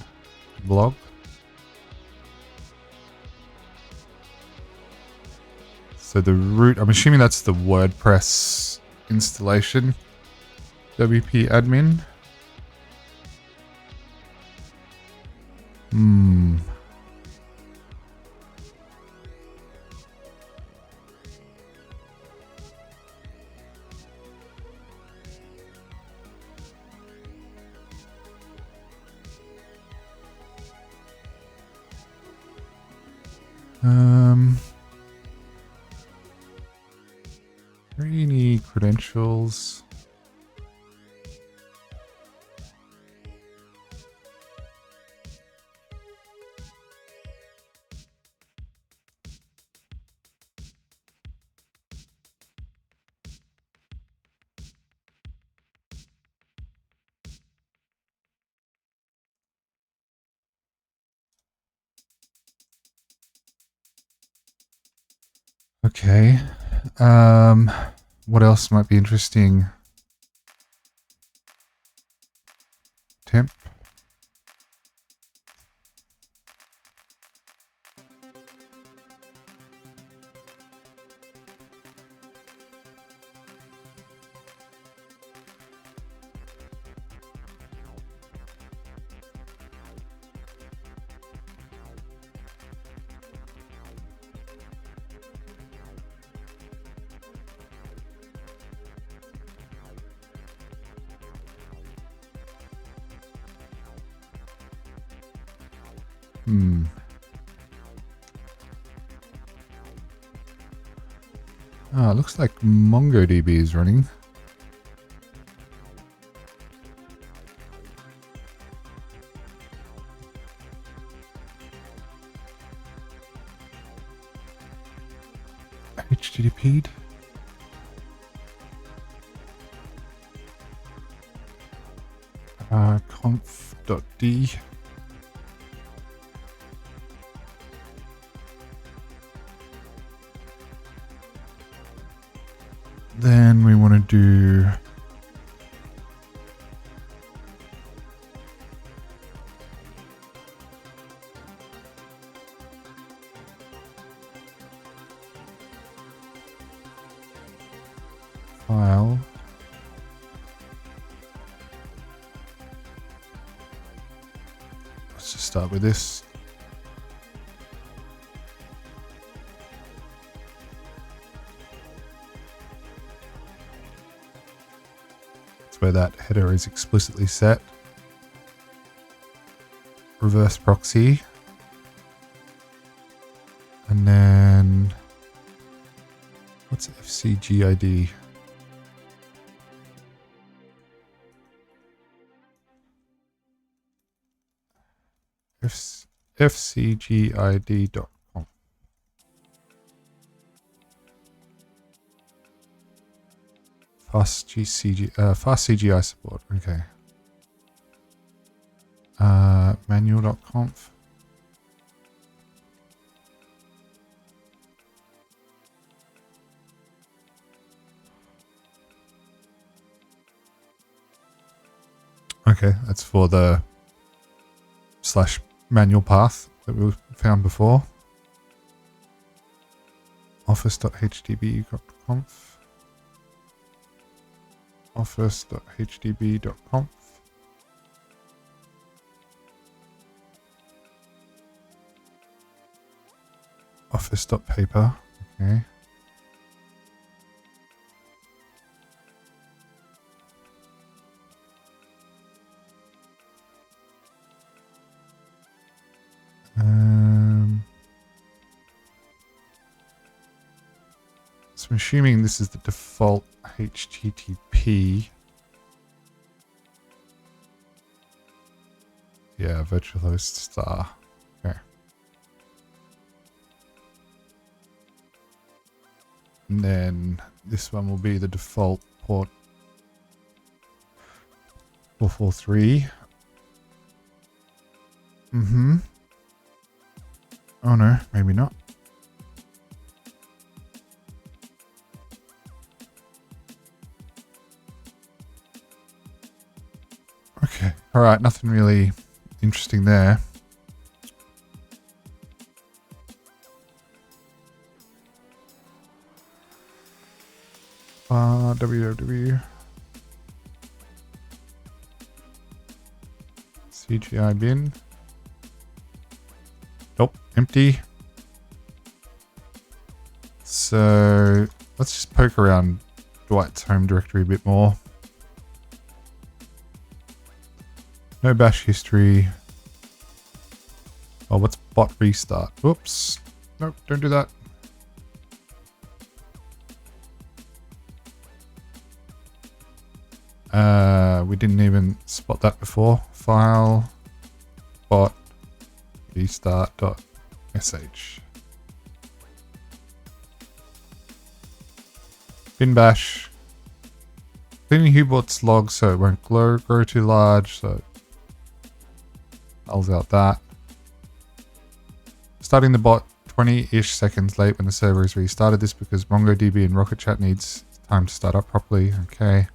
blog. So the root, I'm assuming that's the WordPress installation. WP admin. Any credentials? Okay. What else might be interesting? Temp. Looks like MongoDB is running. HTTP'd. Conf.d. Then we want to do file. Let's just start with this. Where that header is explicitly set. Reverse proxy. And then what's FCGID? FCGID.com. Fast CGI support. Okay. Manual.conf. Okay, that's for the /manual path that we found before. Office.hdb.conf. Office.hdb.conf. Office.paper. Okay. So I'm assuming this is the default HTTP. Yeah, virtual host star. Okay. And then this one will be the default port 443. Mm-hmm. Oh no, maybe not. Okay. All right. Nothing really interesting there. www. CGI bin. Nope. Empty. So let's just poke around Dwight's home directory a bit more. No bash history. Oh, what's bot restart? Whoops. Nope, don't do that. We didn't even spot that before. File bot restart.sh. Bin bash. Cleaning Hubot's log so it won't grow too large, so nulls out that. Starting the bot 20-ish seconds late when the server is restarted. This because MongoDB and Rocket Chat needs time to start up properly. Okay.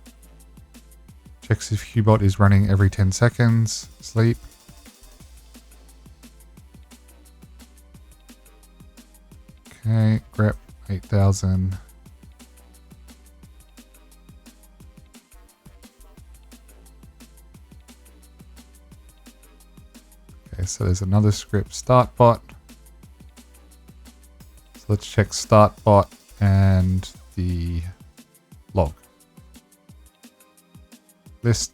Checks if Hubot is running every 10 seconds. Sleep. Okay. Grep 8000. Okay, so there's another script, start bot. So let's check start bot and the log. List ...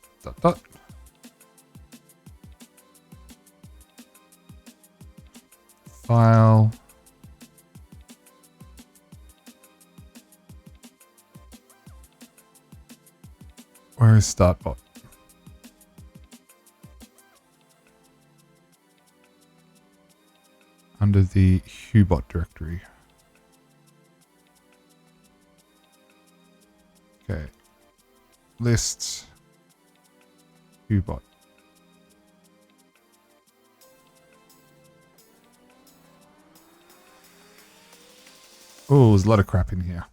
File. Where is start bot? Under the Hubot directory. Okay. Lists. Hubot. Oh, there's a lot of crap in here.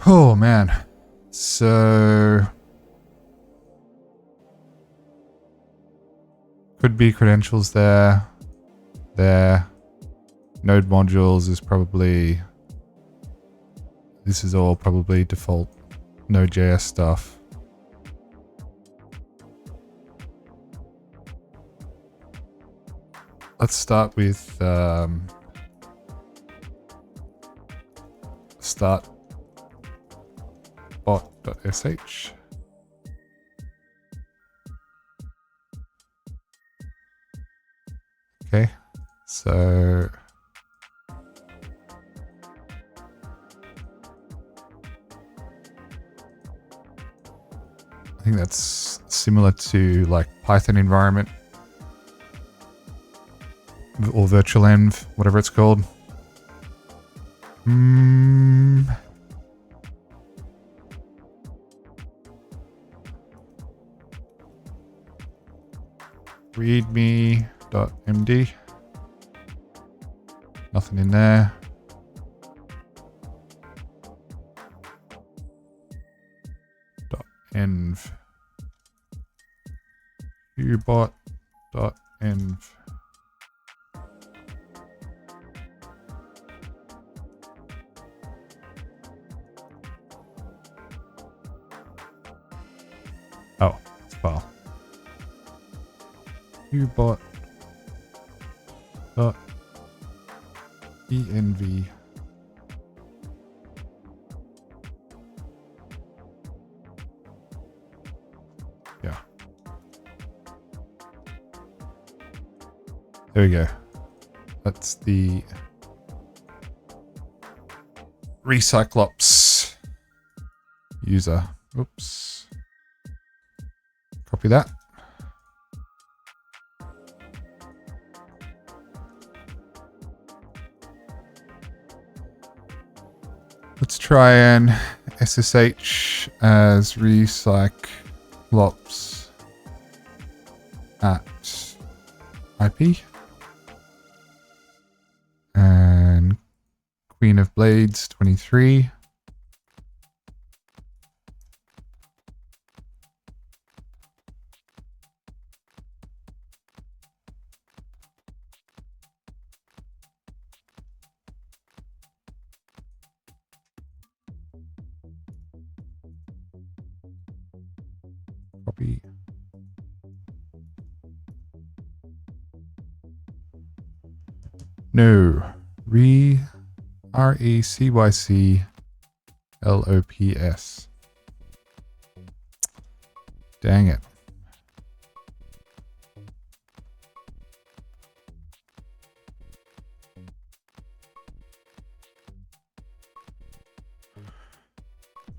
Oh man. So could be credentials there. Node modules is probably, this is all probably default Node.js stuff. Let's start with start bot.sh. Okay, so I think that's similar to like Python environment or virtual env, whatever it's called. Readme.md. Nothing in there. .env. Hubot.env. Oh, it's file. Hubot.env. Yeah. There we go. That's the Recyclops user. Oops. Copy that. Let's try and SSH as recyclops at IP. And Queen of Blades 23. Copy. No. RECYCLOPS. Dang it.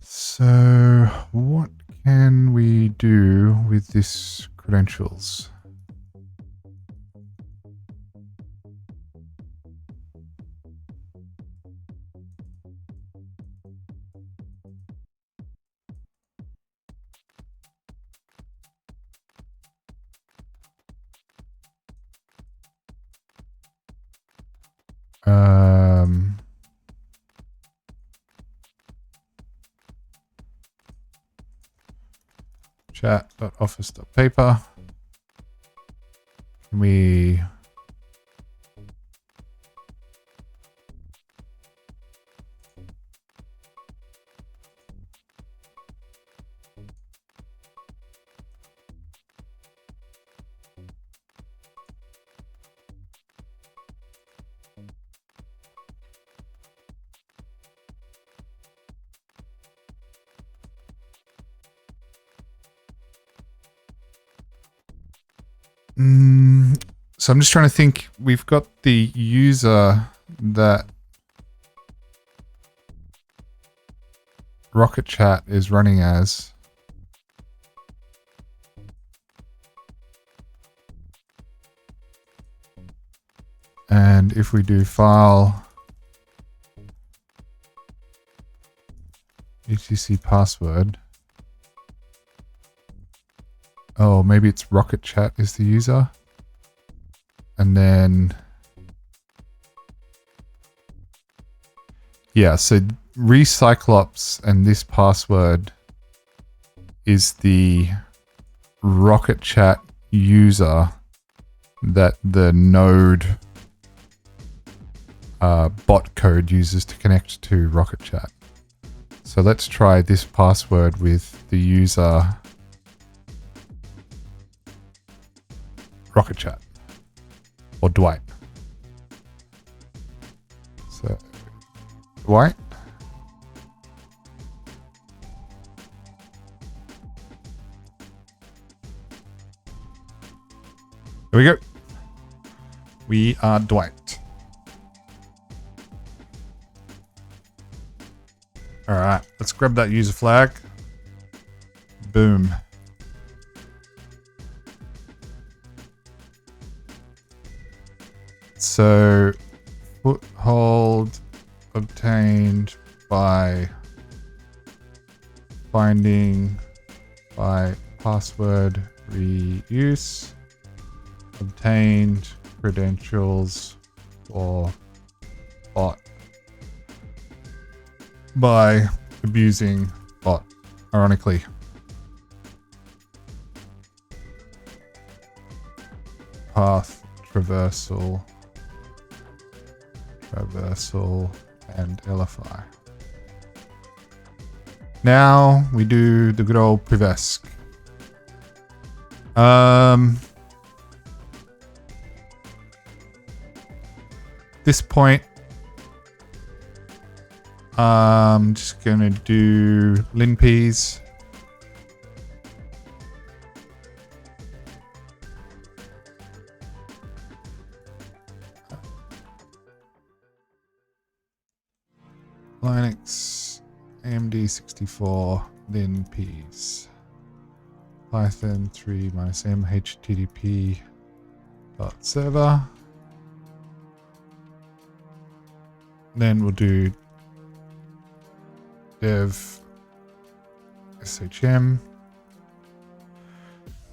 So what can we do with this credentials? Chat.office.paper. Can we so I'm just trying to think. We've got the user that Rocket Chat is running as. And if we do file etc password. Oh, maybe it's Rocket Chat is the user. And then, yeah, so recyclops and this password is the Rocket Chat user that the node bot code uses to connect to Rocket Chat. So let's try this password with the user Rocket Chat or Dwight. So Dwight. Here we go. We are Dwight. All right, let's grab that user flag. Boom. So, foothold obtained by finding by password reuse. Obtained credentials for bot by abusing bot, ironically. Path traversal, and LFI. Now we do the good old Privesk. This point, I'm just gonna do linps. Linux AMD64 linps Python 3 -m http .server. Then we'll do dev shm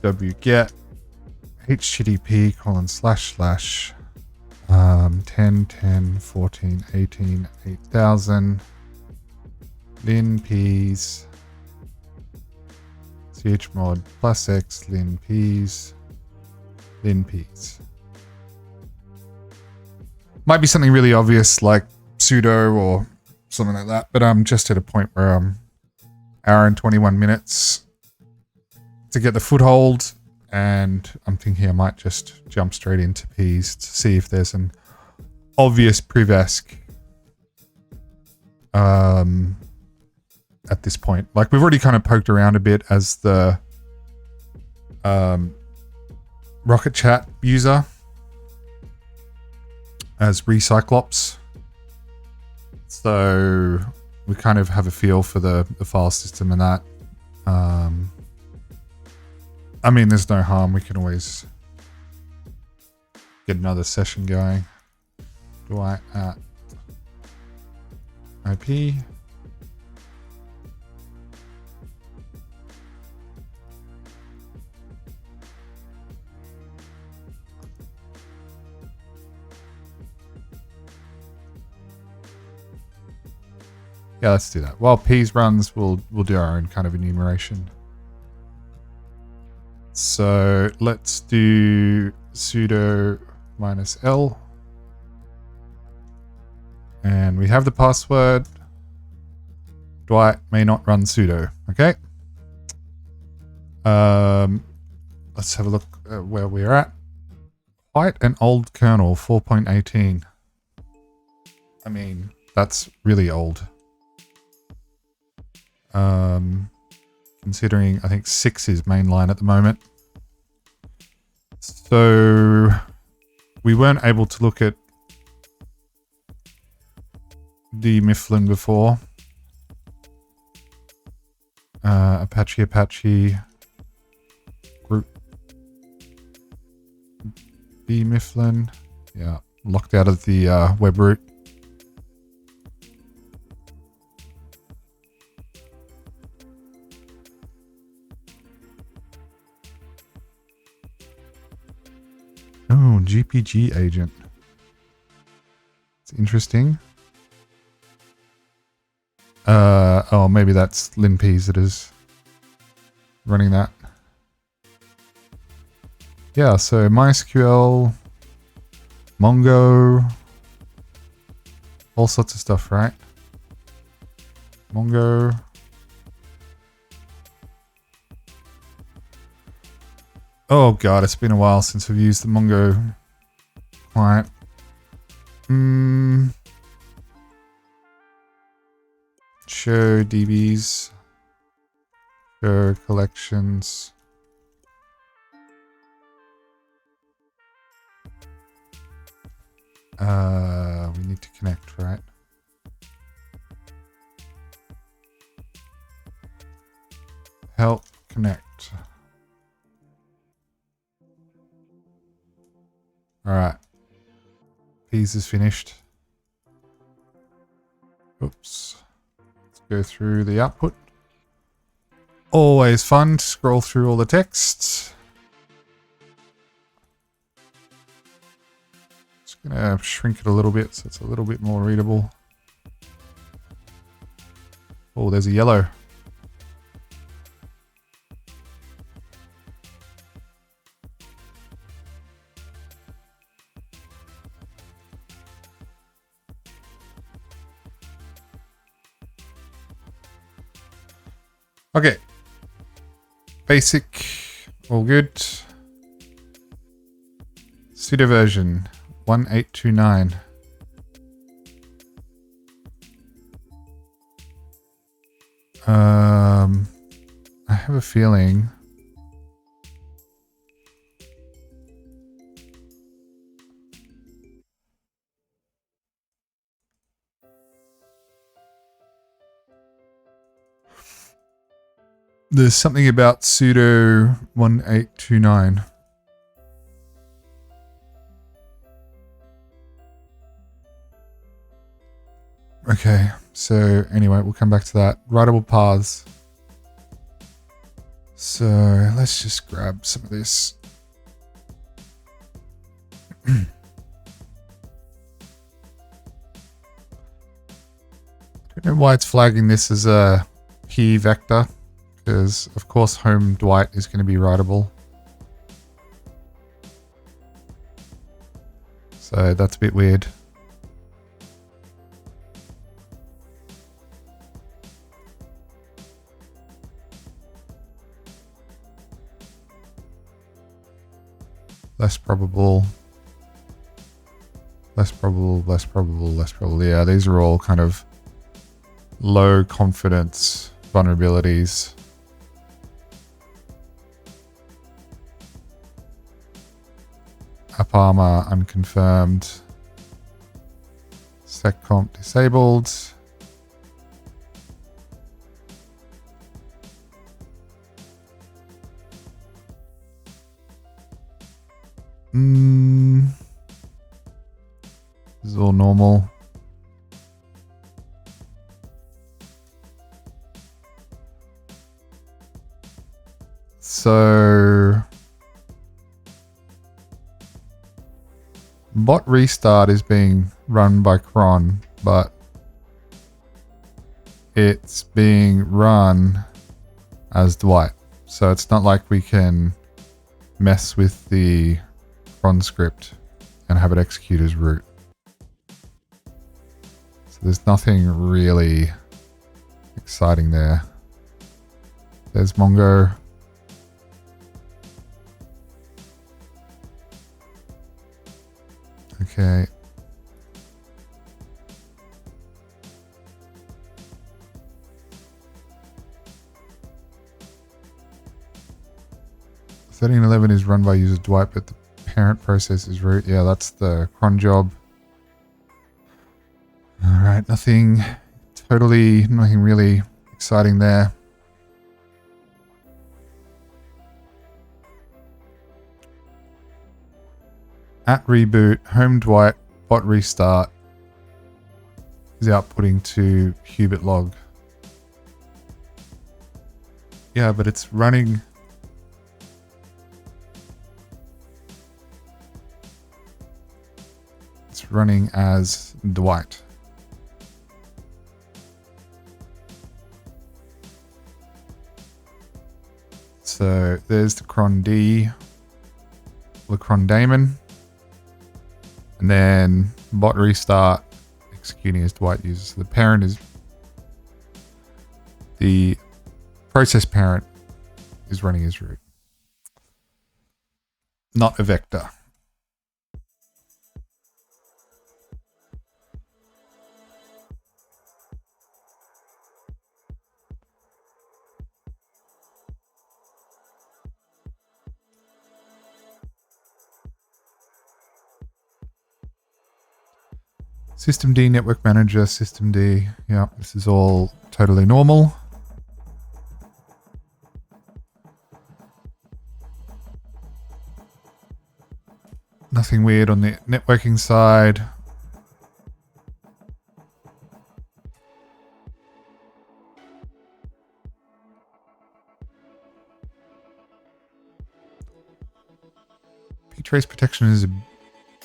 wget http:// 10 10 14 18 8000 linpeas chmod +x linpeas linpeas. Might be something really obvious like sudo or something like that, but I'm just at a point where I'm hour and 21 minutes to get the foothold, and I'm thinking I might just jump straight into peas to see if there's an obvious privesc at this point. Like, we've already kind of poked around a bit as the Rocket Chat user as Recyclops. So we kind of have a feel for the file system and that. I mean, there's no harm. We can always get another session going. Dwight at IP. Yeah, let's do that. While Peas runs, we'll do our own kind of enumeration. So let's do sudo -l. And we have the password. Dwight may not run sudo. Okay. Let's have a look at where we're at. Quite an old kernel, 4.18. I mean, that's really old. Considering I think 6 is mainline at the moment. So we weren't able to look at the Mifflin before. Apache group B Mifflin. Yeah, locked out of the web root. Oh, GPG agent. It's interesting. Oh, maybe that's linpeas that is running that. Yeah, so MySQL, Mongo, all sorts of stuff, right? Mongo. Oh god, it's been a while since I've used the Mongo client. Show DBs. Show collections. We need to connect, right? Help connect. Alright. Peas is finished. Oops. Let's go through the output. Always fun to scroll through all the texts. Just gonna shrink it a little bit so it's a little bit more readable. Oh, there's a yellow. Okay. Basic, all good. Sudo version 1829. I have a feeling there's something about sudo 1829. Okay, So anyway, we'll come back to that. Writable paths. So let's just grab some of this. I don't know why it's flagging this as a P vector, because of course home Dwight is going to be writable. So that's a bit weird. Less probable. Less probable, less probable, less probable. Yeah, these are all kind of low confidence vulnerabilities. AppArmor unconfirmed. SecComp disabled. This is all normal. So bot restart is being run by cron, but it's being run as Dwight. So it's not like we can mess with the cron script and have it execute as root. So there's nothing really exciting there. There's Mongo. Okay. .1311 is run by user Dwight, but the parent process is root. Yeah, that's the cron job. All right, nothing really exciting there. At reboot, home Dwight, bot restart is outputting to Hubert log. Yeah, but it's running. It's running as Dwight. So there's the cron D, the cron daemon. And then bot restart executing as Dwight uses. So the parent is the process parent is running as root, not a vector. Systemd network manager, systemd. Yeah, this is all totally normal. Nothing weird on the networking side. Ptrace protection is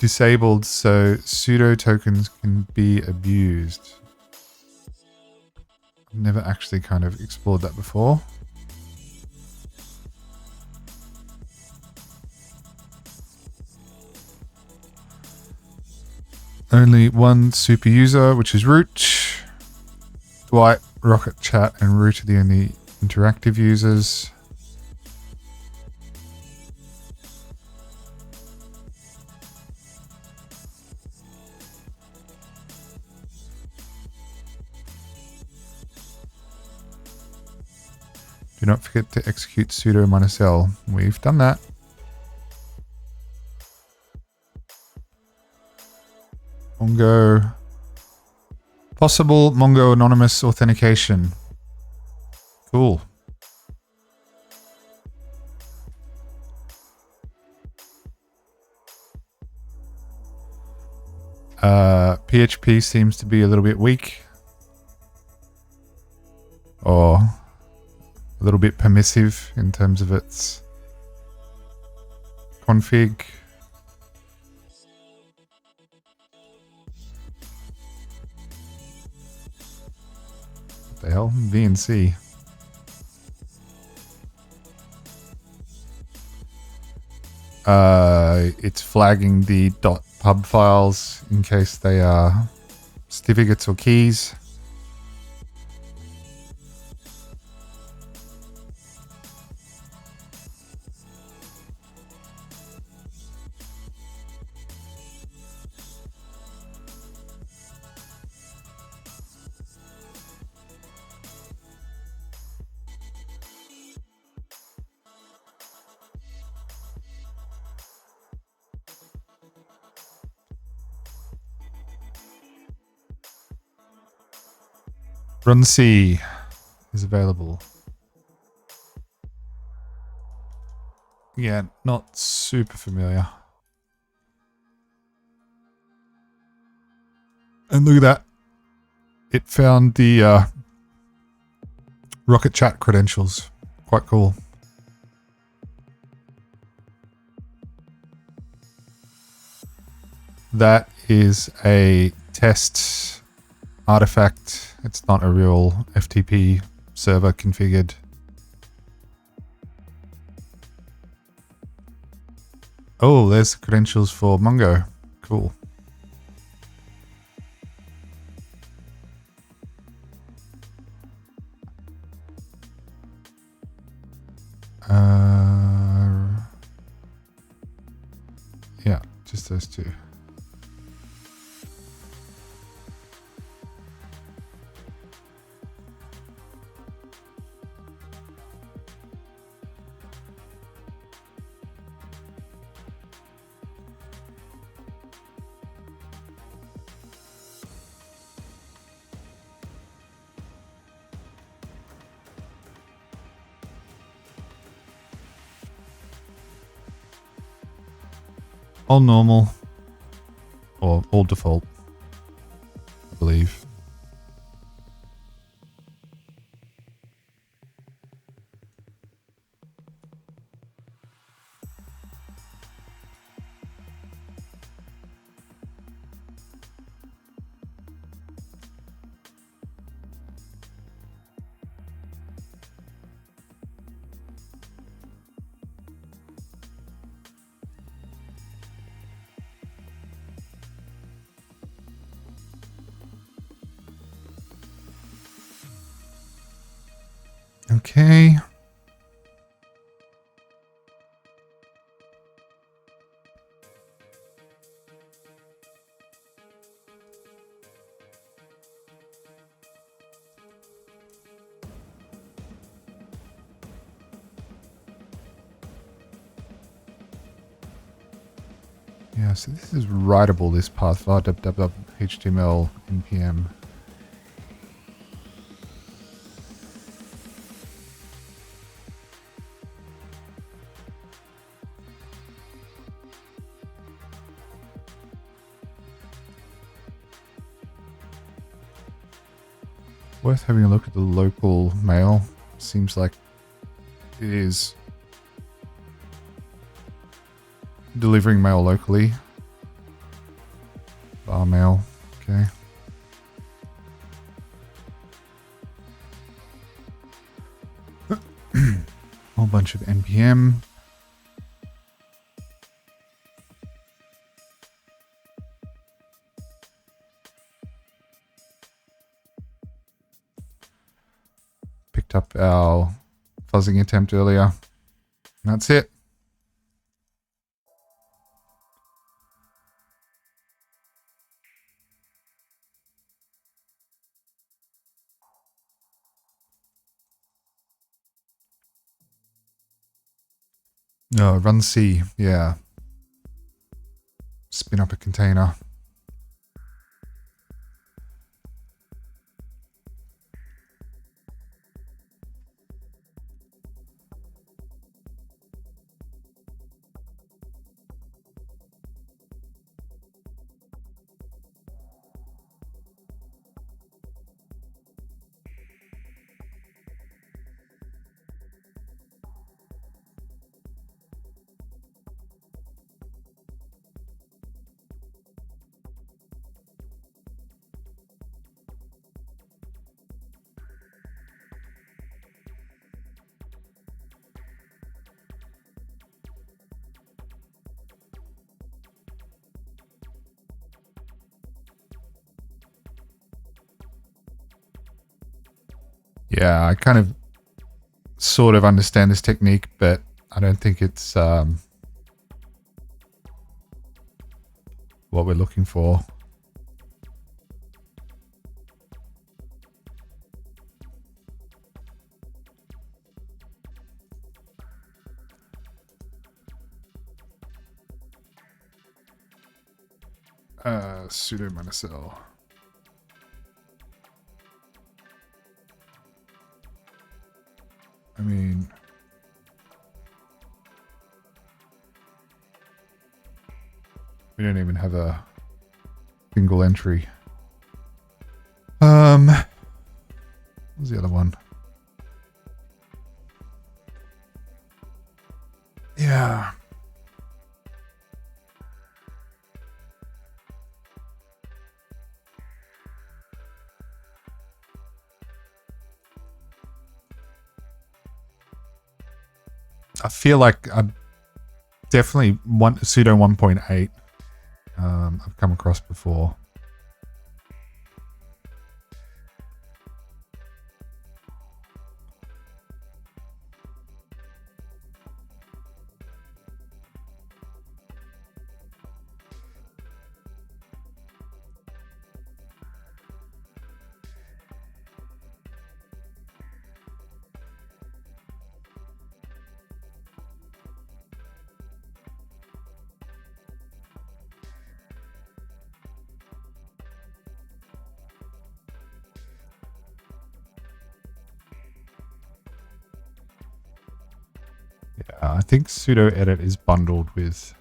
disabled, so pseudo tokens can be abused. I've never actually kind of explored that before. Only one super user, which is root. Dwight, Rocket Chat, and root are the only interactive users. Do not forget to execute sudo -l. We've done that. Mongo. Possible Mongo anonymous authentication. Cool. PHP seems to be a little bit weak. or a little bit permissive in terms of its config. What the hell? VNC. It's flagging the .pub files in case they are certificates or keys. Run C is available. Yeah, not super familiar. And look at that. It found the Rocket Chat credentials. Quite cool. That is a test artifact. It's not a real FTP server configured. Oh, there's the credentials for Mongo. Cool. Yeah, just those two. All normal. Or all default, I believe. Okay. Yeah, so this is writable, this path, HTML npm. Worth having a look at the local mail. Seems like it is delivering mail locally. Bar mail, okay. Whole bunch of npm. Picked up our fuzzing attempt earlier. And that's it. No, run C, yeah. Spin up a container. Yeah, I kind of sort of understand this technique, but I don't think it's what we're looking for. Sudo -l. I mean, we don't even have a single entry. What was the other one? Yeah. I feel like I definitely want sudo 1.8. I've come across before. Yeah, I think sudo edit is bundled with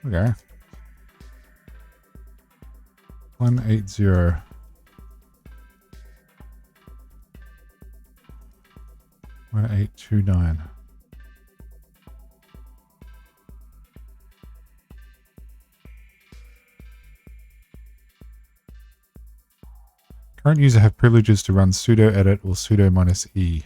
okay. 180. 1829. Current user have privileges to run sudo edit or sudo -e.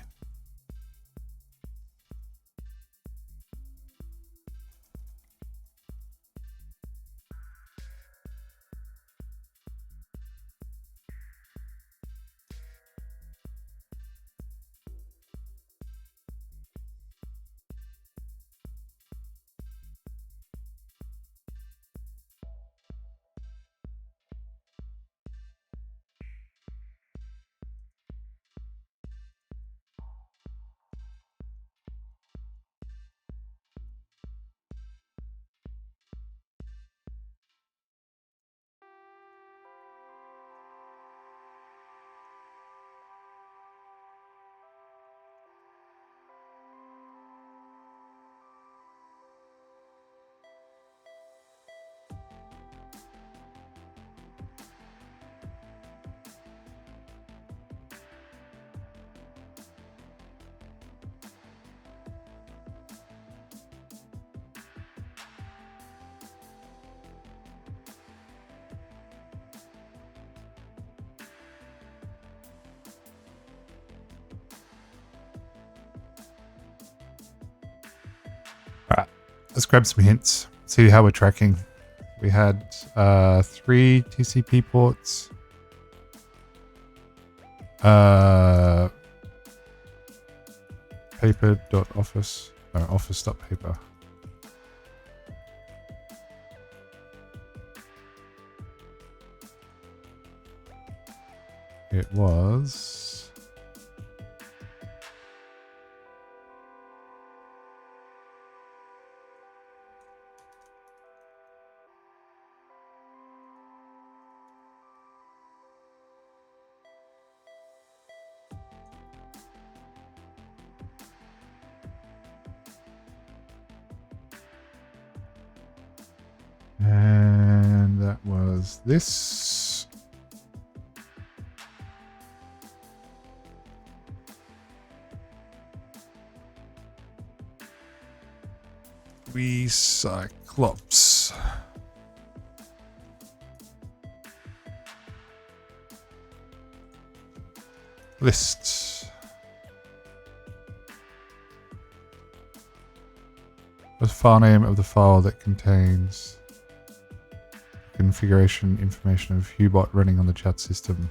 Alright, let's grab some hints, see how we're tracking. We had 3 TCP ports. Paper.office. No, office.paper. It was... And that was this. Cyclops. List. The file name of the file that contains configuration information of Hubot running on the chat system.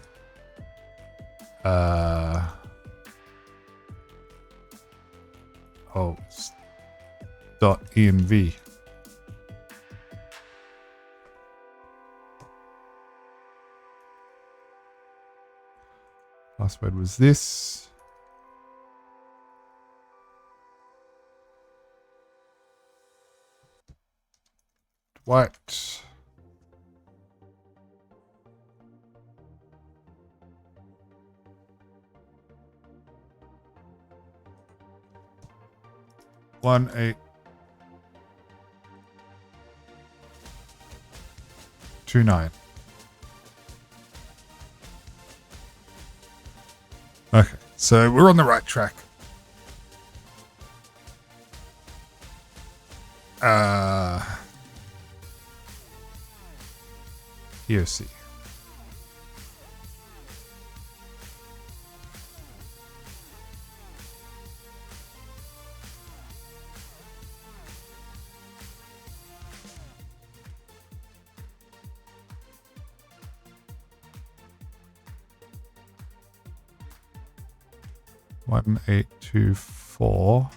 .env. Password was this. Dwight. One eight 29. Okay, so we're on the right track. EOC. One 824.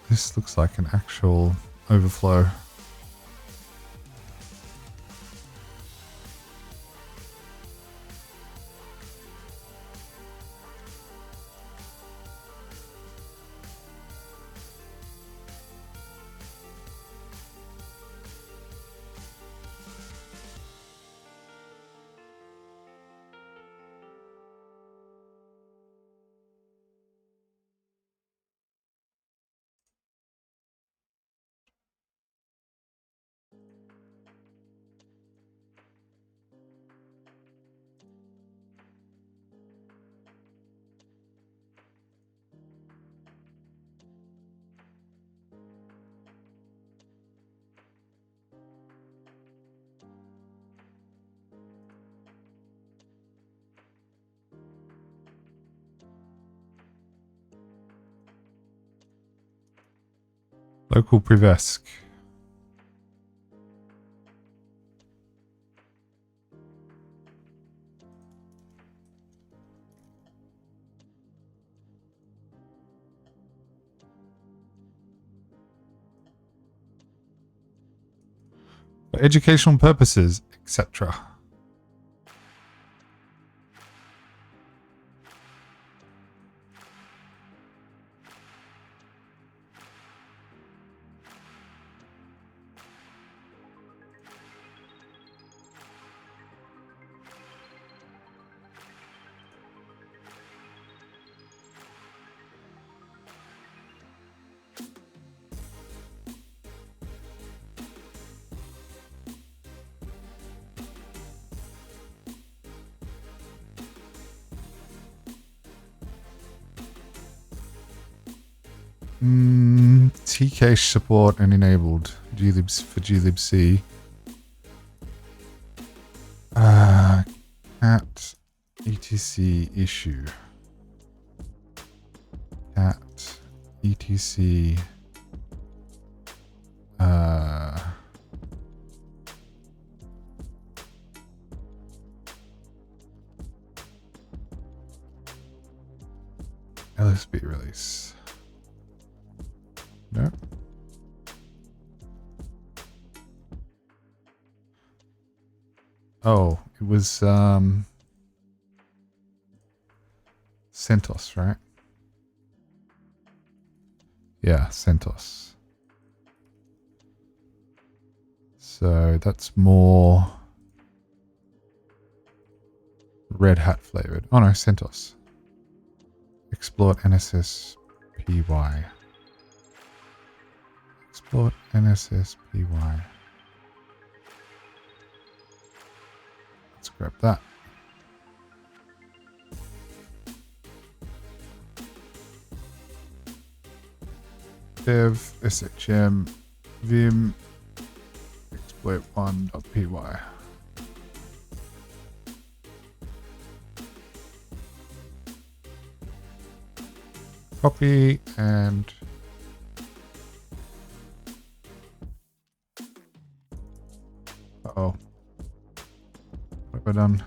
This looks like an actual overflow. Local Privesc. For educational purposes, etc. Tcache support and enabled glibc for glibc. Cat etc issue. Cat etc LSB release. No. Oh, it was CentOS, right? Yeah, CentOS. So that's more Red Hat flavored. Oh no, CentOS. Export NSSPY. Export NSSPY. Let's grab that. Dev shm vim exploit1.py. Copy and uh-oh. What have I done?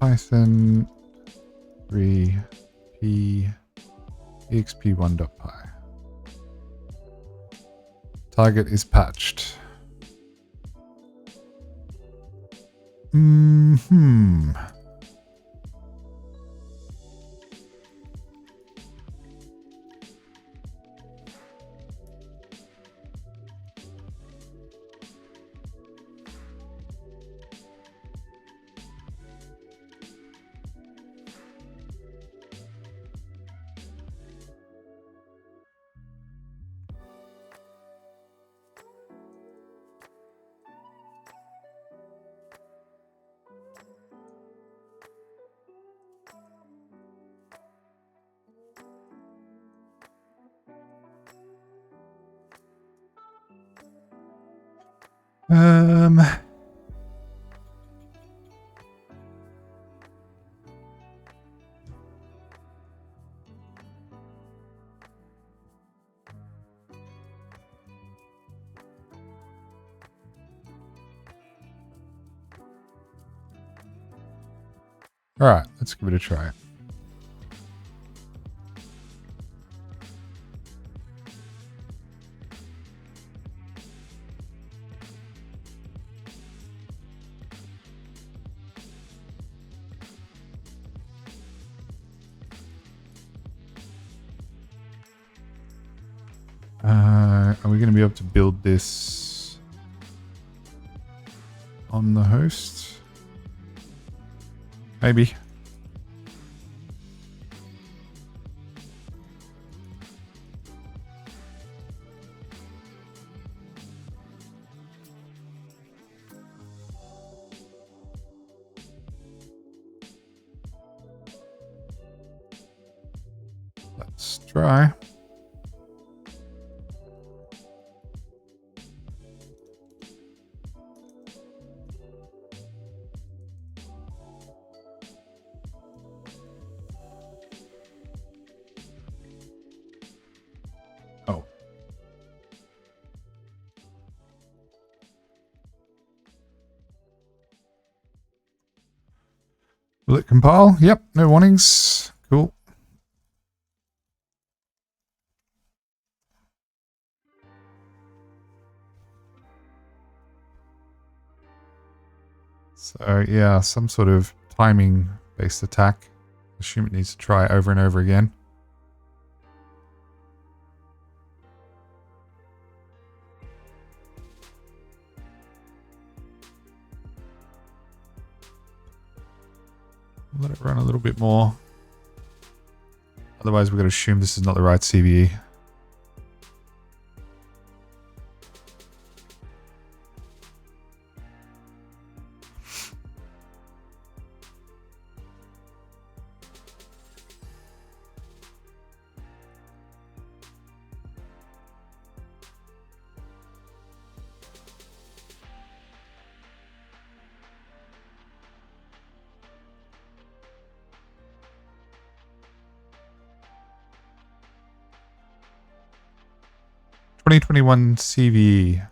Python 3p exp1.py. Target is patched. All right, let's give it a try. Are we going to be able to build this on the host? Maybe. Let's try. Oh. Will it compile? Yep, no warnings. Cool. So yeah, some sort of timing based attack. Assume it needs to try over and over again. Let it run a little bit more. Otherwise, we're going to assume this is not the right CVE. 2021 CVE.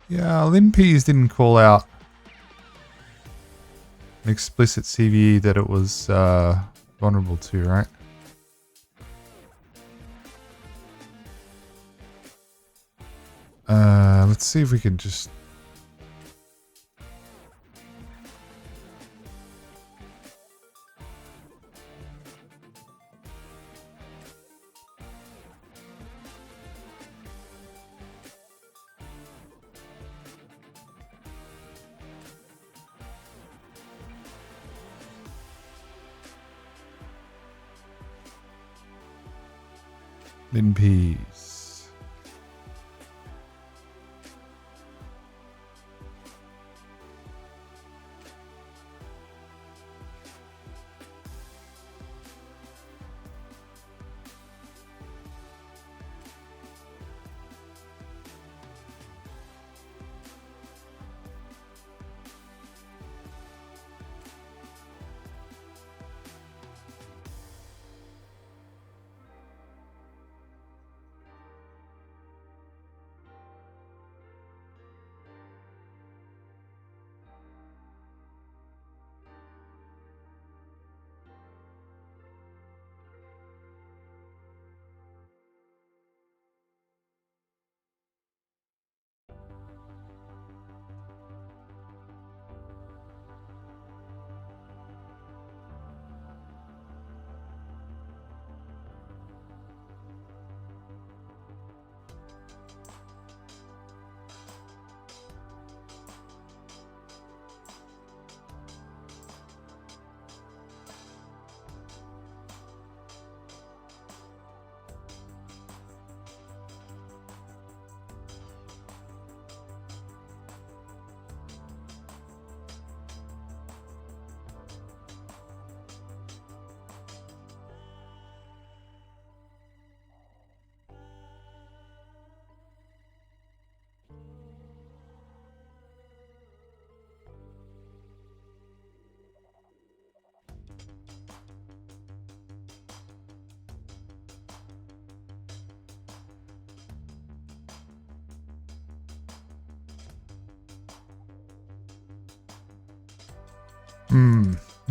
Yeah, LinPeas didn't call out an explicit CVE that it was vulnerable to, right? Let's see if we can just... LinPeas.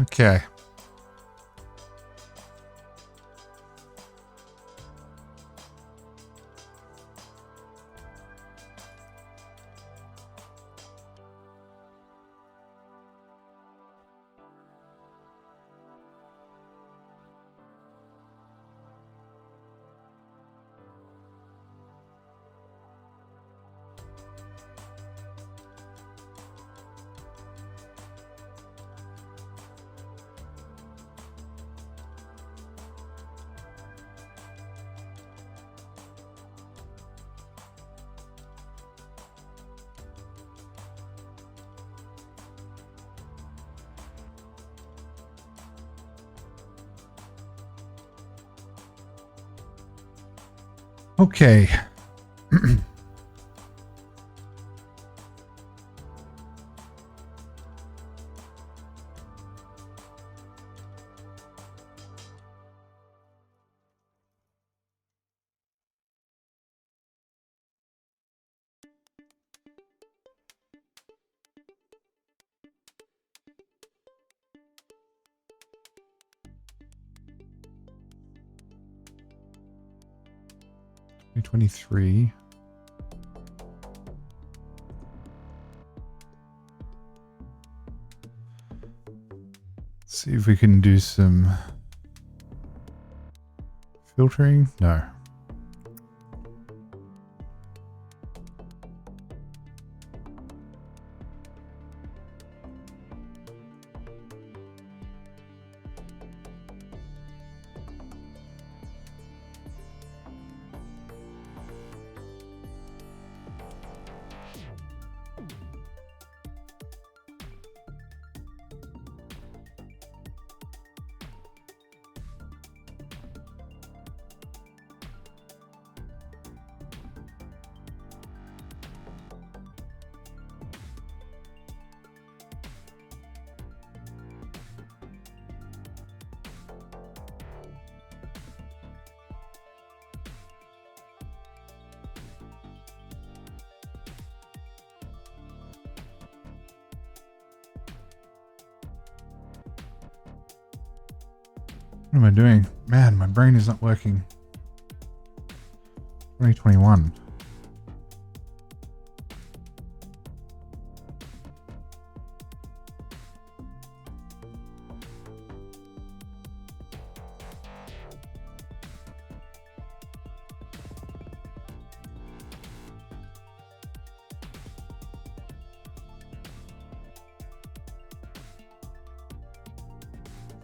Okay. Okay. $23. See if we can do some filtering. No. What am I doing? Man, my brain is not working. 2021.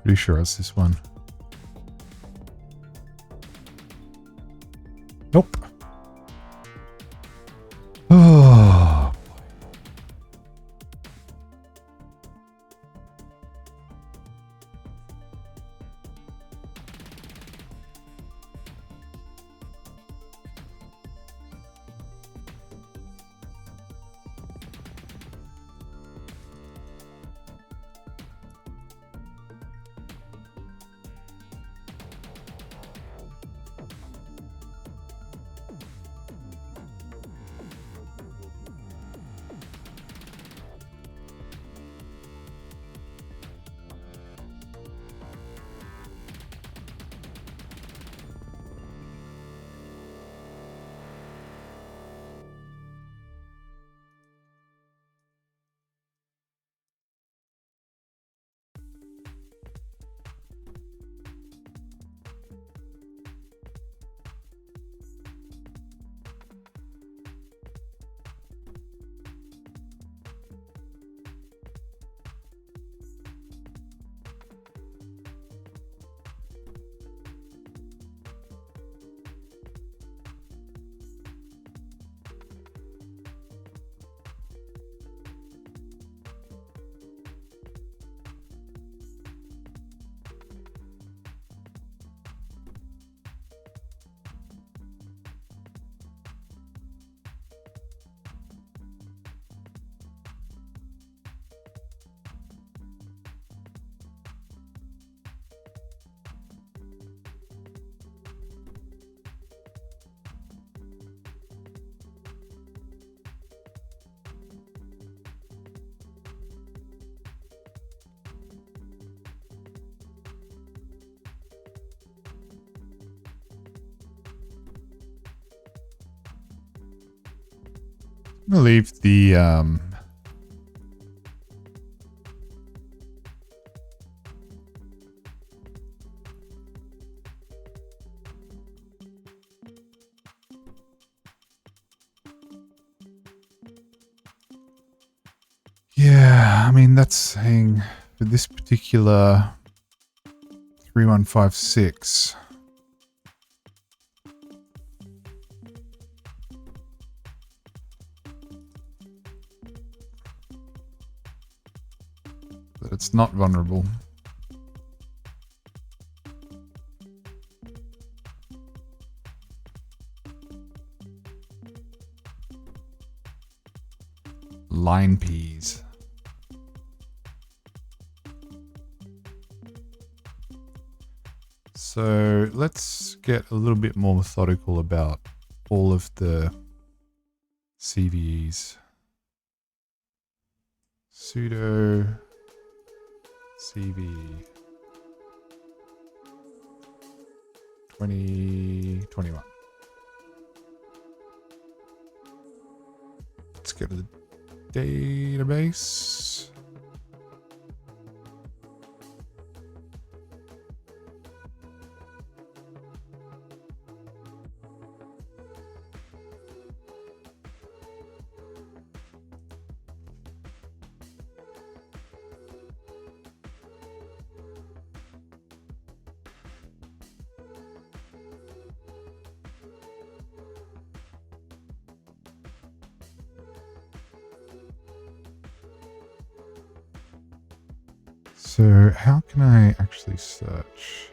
Pretty sure it's this one. Nope. Oh. I'm gonna leave the yeah, I mean that's saying for this particular 3156. That it's not vulnerable. Line peas. So let's get a little bit more methodical about all of the CVEs. Sudo CVE 2021. Let's go to the database. So how can I actually search?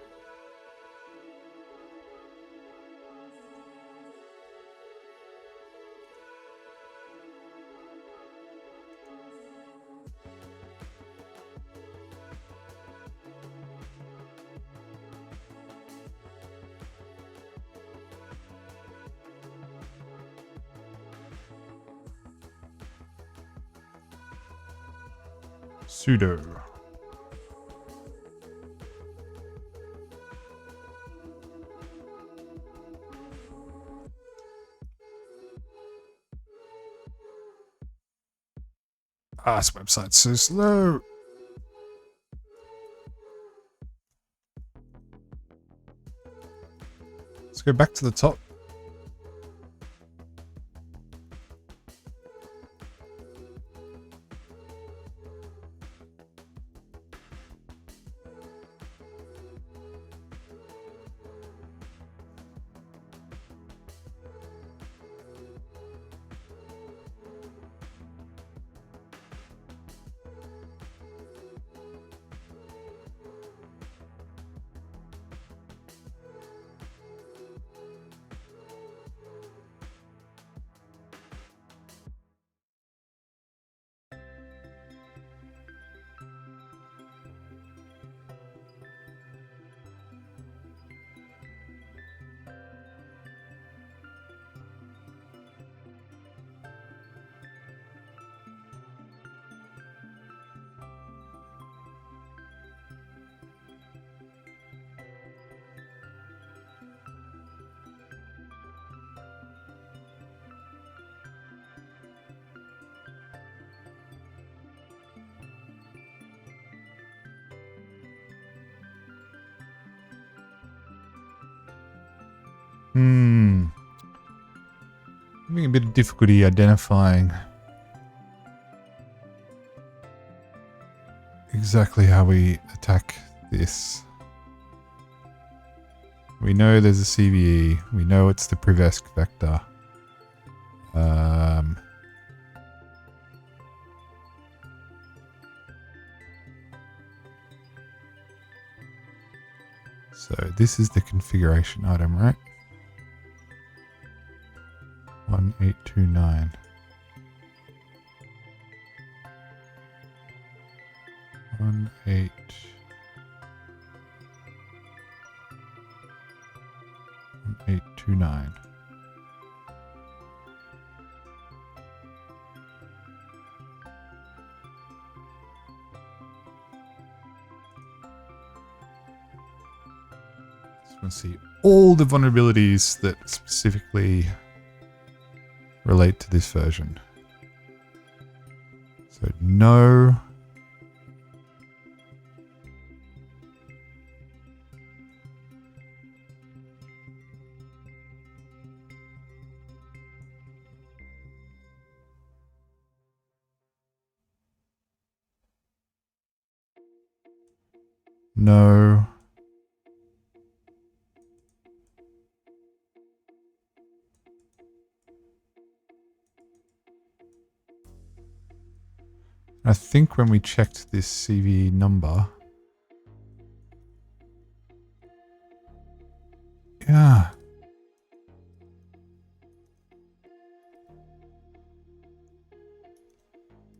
Sudo. Ah, this website's so slow. Let's go back to the top. Having a bit of difficulty identifying exactly how we attack this. We know there's a CVE. We know it's the Privesc vector. So this is the configuration item, right? 1829. 1829. Just want to see all the vulnerabilities that specifically relate to this version. So no. No. I think when we checked this CV number, yeah.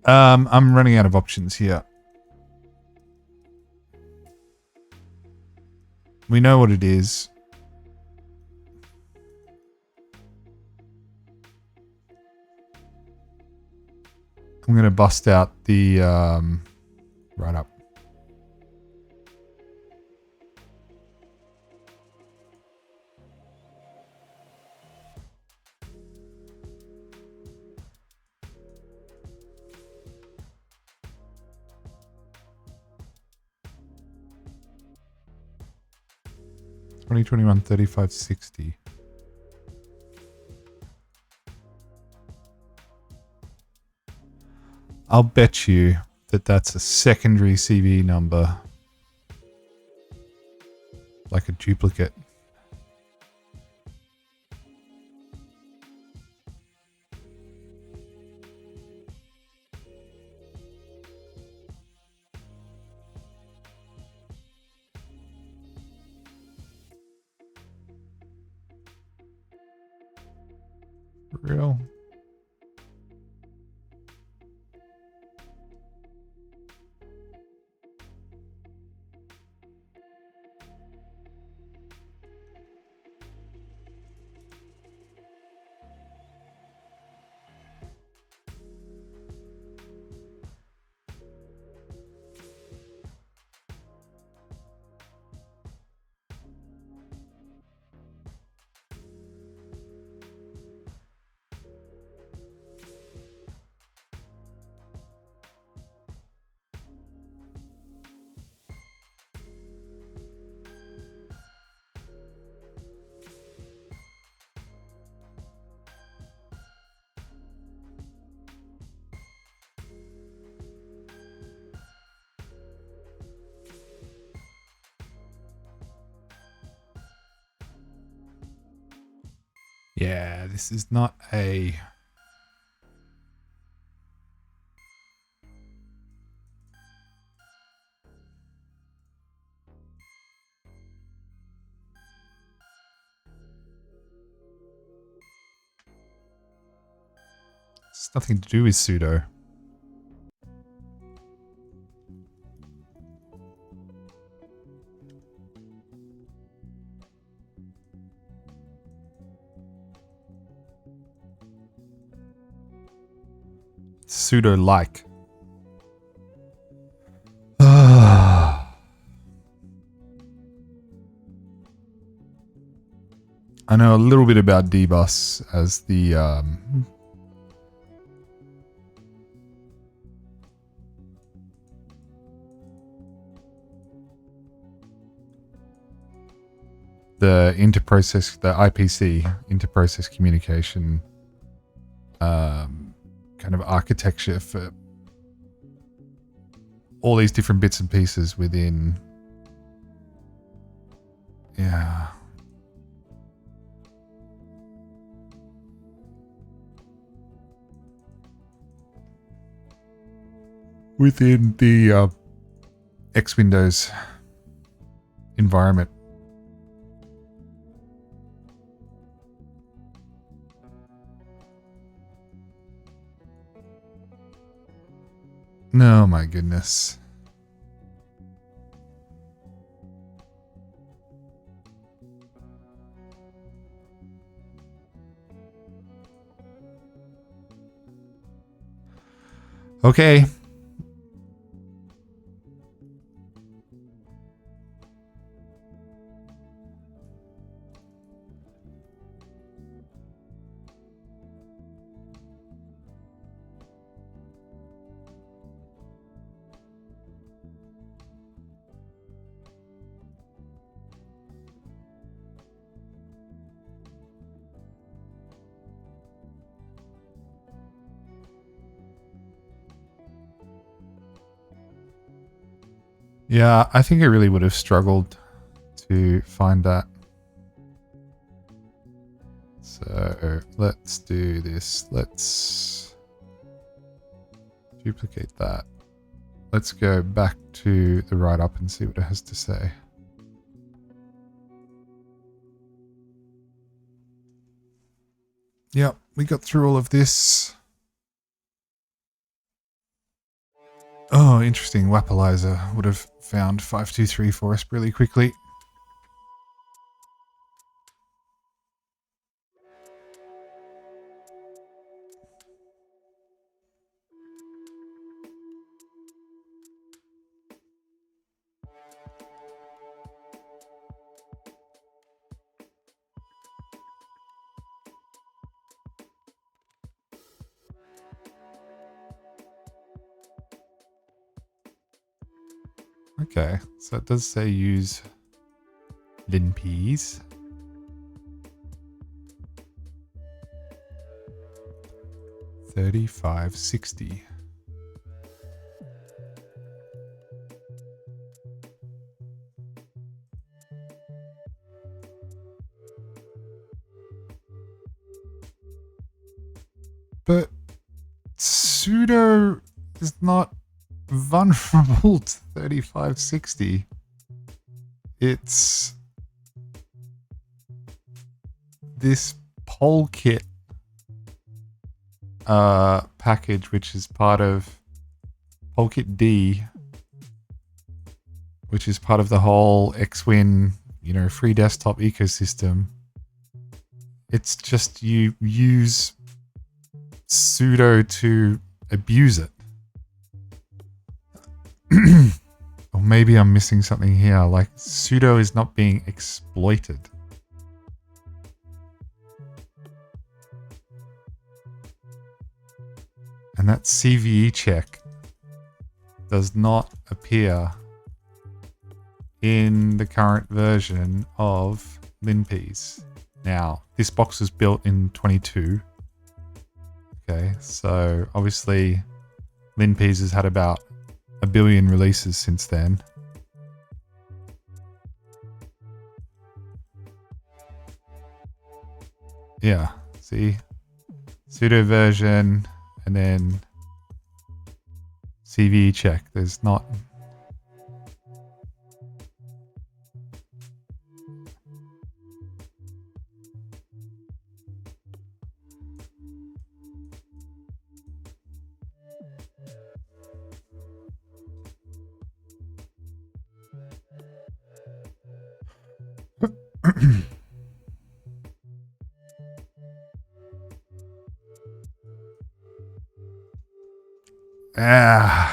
I'm running out of options here. We know what it is. I'm going to bust out the write-up. $2021 $35.60. I'll bet you that that's a secondary CV number. Like a duplicate. For real? Yeah, this is not a... It's nothing to do with sudo. Sudo-like. I know a little bit about dbus as the interprocess, the IPC, interprocess communication kind of architecture for all these different bits and pieces within, yeah. Within the X Windows environment. No, my goodness. Okay. Yeah, I think I really would have struggled to find that. So let's do this. Let's duplicate that. Let's go back to the write-up and see what it has to say. Yep, we got through all of this. Oh, interesting. Wapalizer would have found 523 for us really quickly. Okay, so it does say use linpeas. $35.60. But sudo is not vulnerable to 3560. It's this polkit package, which is part of polkit D, which is part of the whole Xwin, free desktop ecosystem. It's just you use sudo to abuse it. Or maybe I'm missing something here, like sudo is not being exploited. And that CVE check does not appear in the current version of linpeas. Now, this box was built in 22. Okay, so obviously linpeas has had about 1 billion releases since then. yeah, see, sudo version and then CVE check. There's not.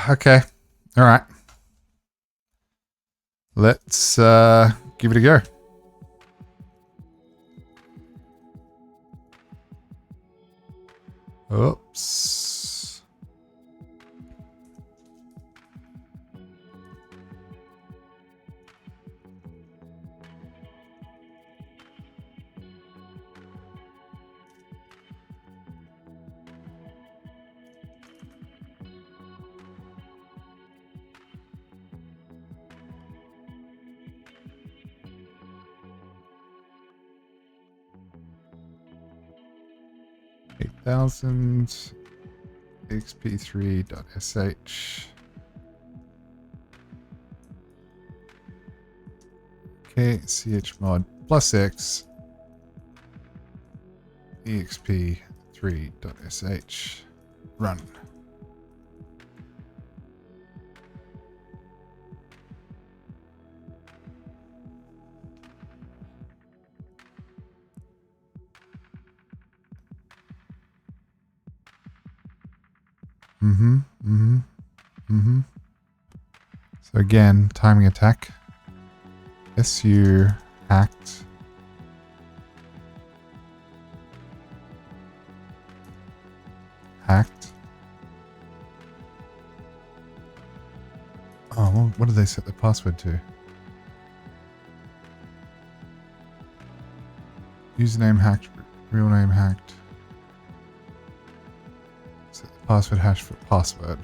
Okay. All right. Let's give it a go. Oops. $8,000 xp3.sh. Okay, chmod +x exp3.sh. Run. So again, timing attack. SU hacked. Hacked. Oh, well, what did they set the password to? Username hacked, real name hacked. Set the password hash for password.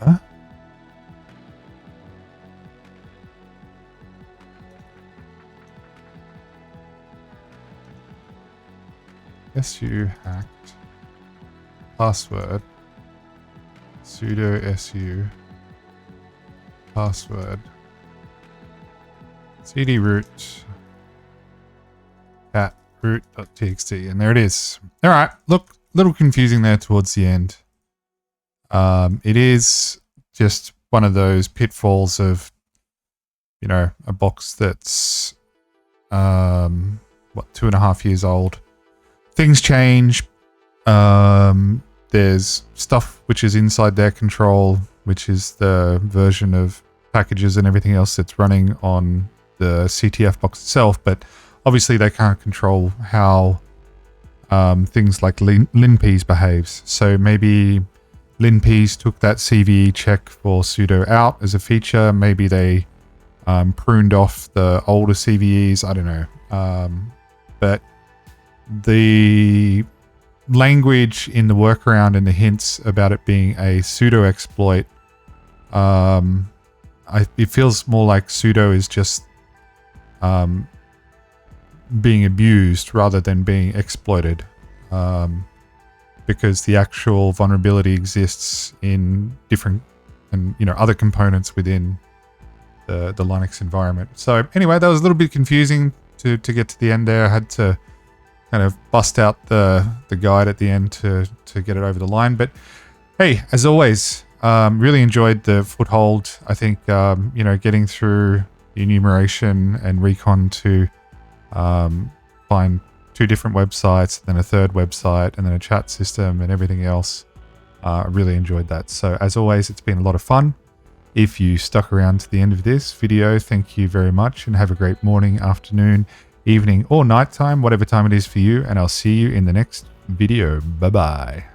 Huh? SU hacked. Password. Sudo SU. Password. CD root. Cat root.txt. And there it is. All right. Look, a little confusing there towards the end. It is just one of those pitfalls of, you know, a box that's, 2.5 years old. Things change. There's stuff which is inside their control, which is the version of packages and everything else that's running on the CTF box itself. But obviously they can't control how things like linpeas behaves. So maybe linpeas took that CVE check for sudo out as a feature. Maybe they pruned off the older CVEs. I don't know. But the language in the workaround and the hints about it being a sudo exploit, it feels more like sudo is just being abused rather than being exploited, because the actual vulnerability exists in different and other components within the Linux environment. So anyway, that was a little bit confusing to get to the end there. I had to kind of bust out the guide at the end to get it over the line. But hey, as always, really enjoyed the foothold. I think getting through the enumeration and recon to find 2 different websites, then a 3rd website, and then a chat system and everything else. I really enjoyed that. So as always, it's been a lot of fun. If you stuck around to the end of this video, thank you very much, and have a great morning, afternoon, evening, or nighttime, whatever time it is for you, and I'll see you in the next video. Bye-bye.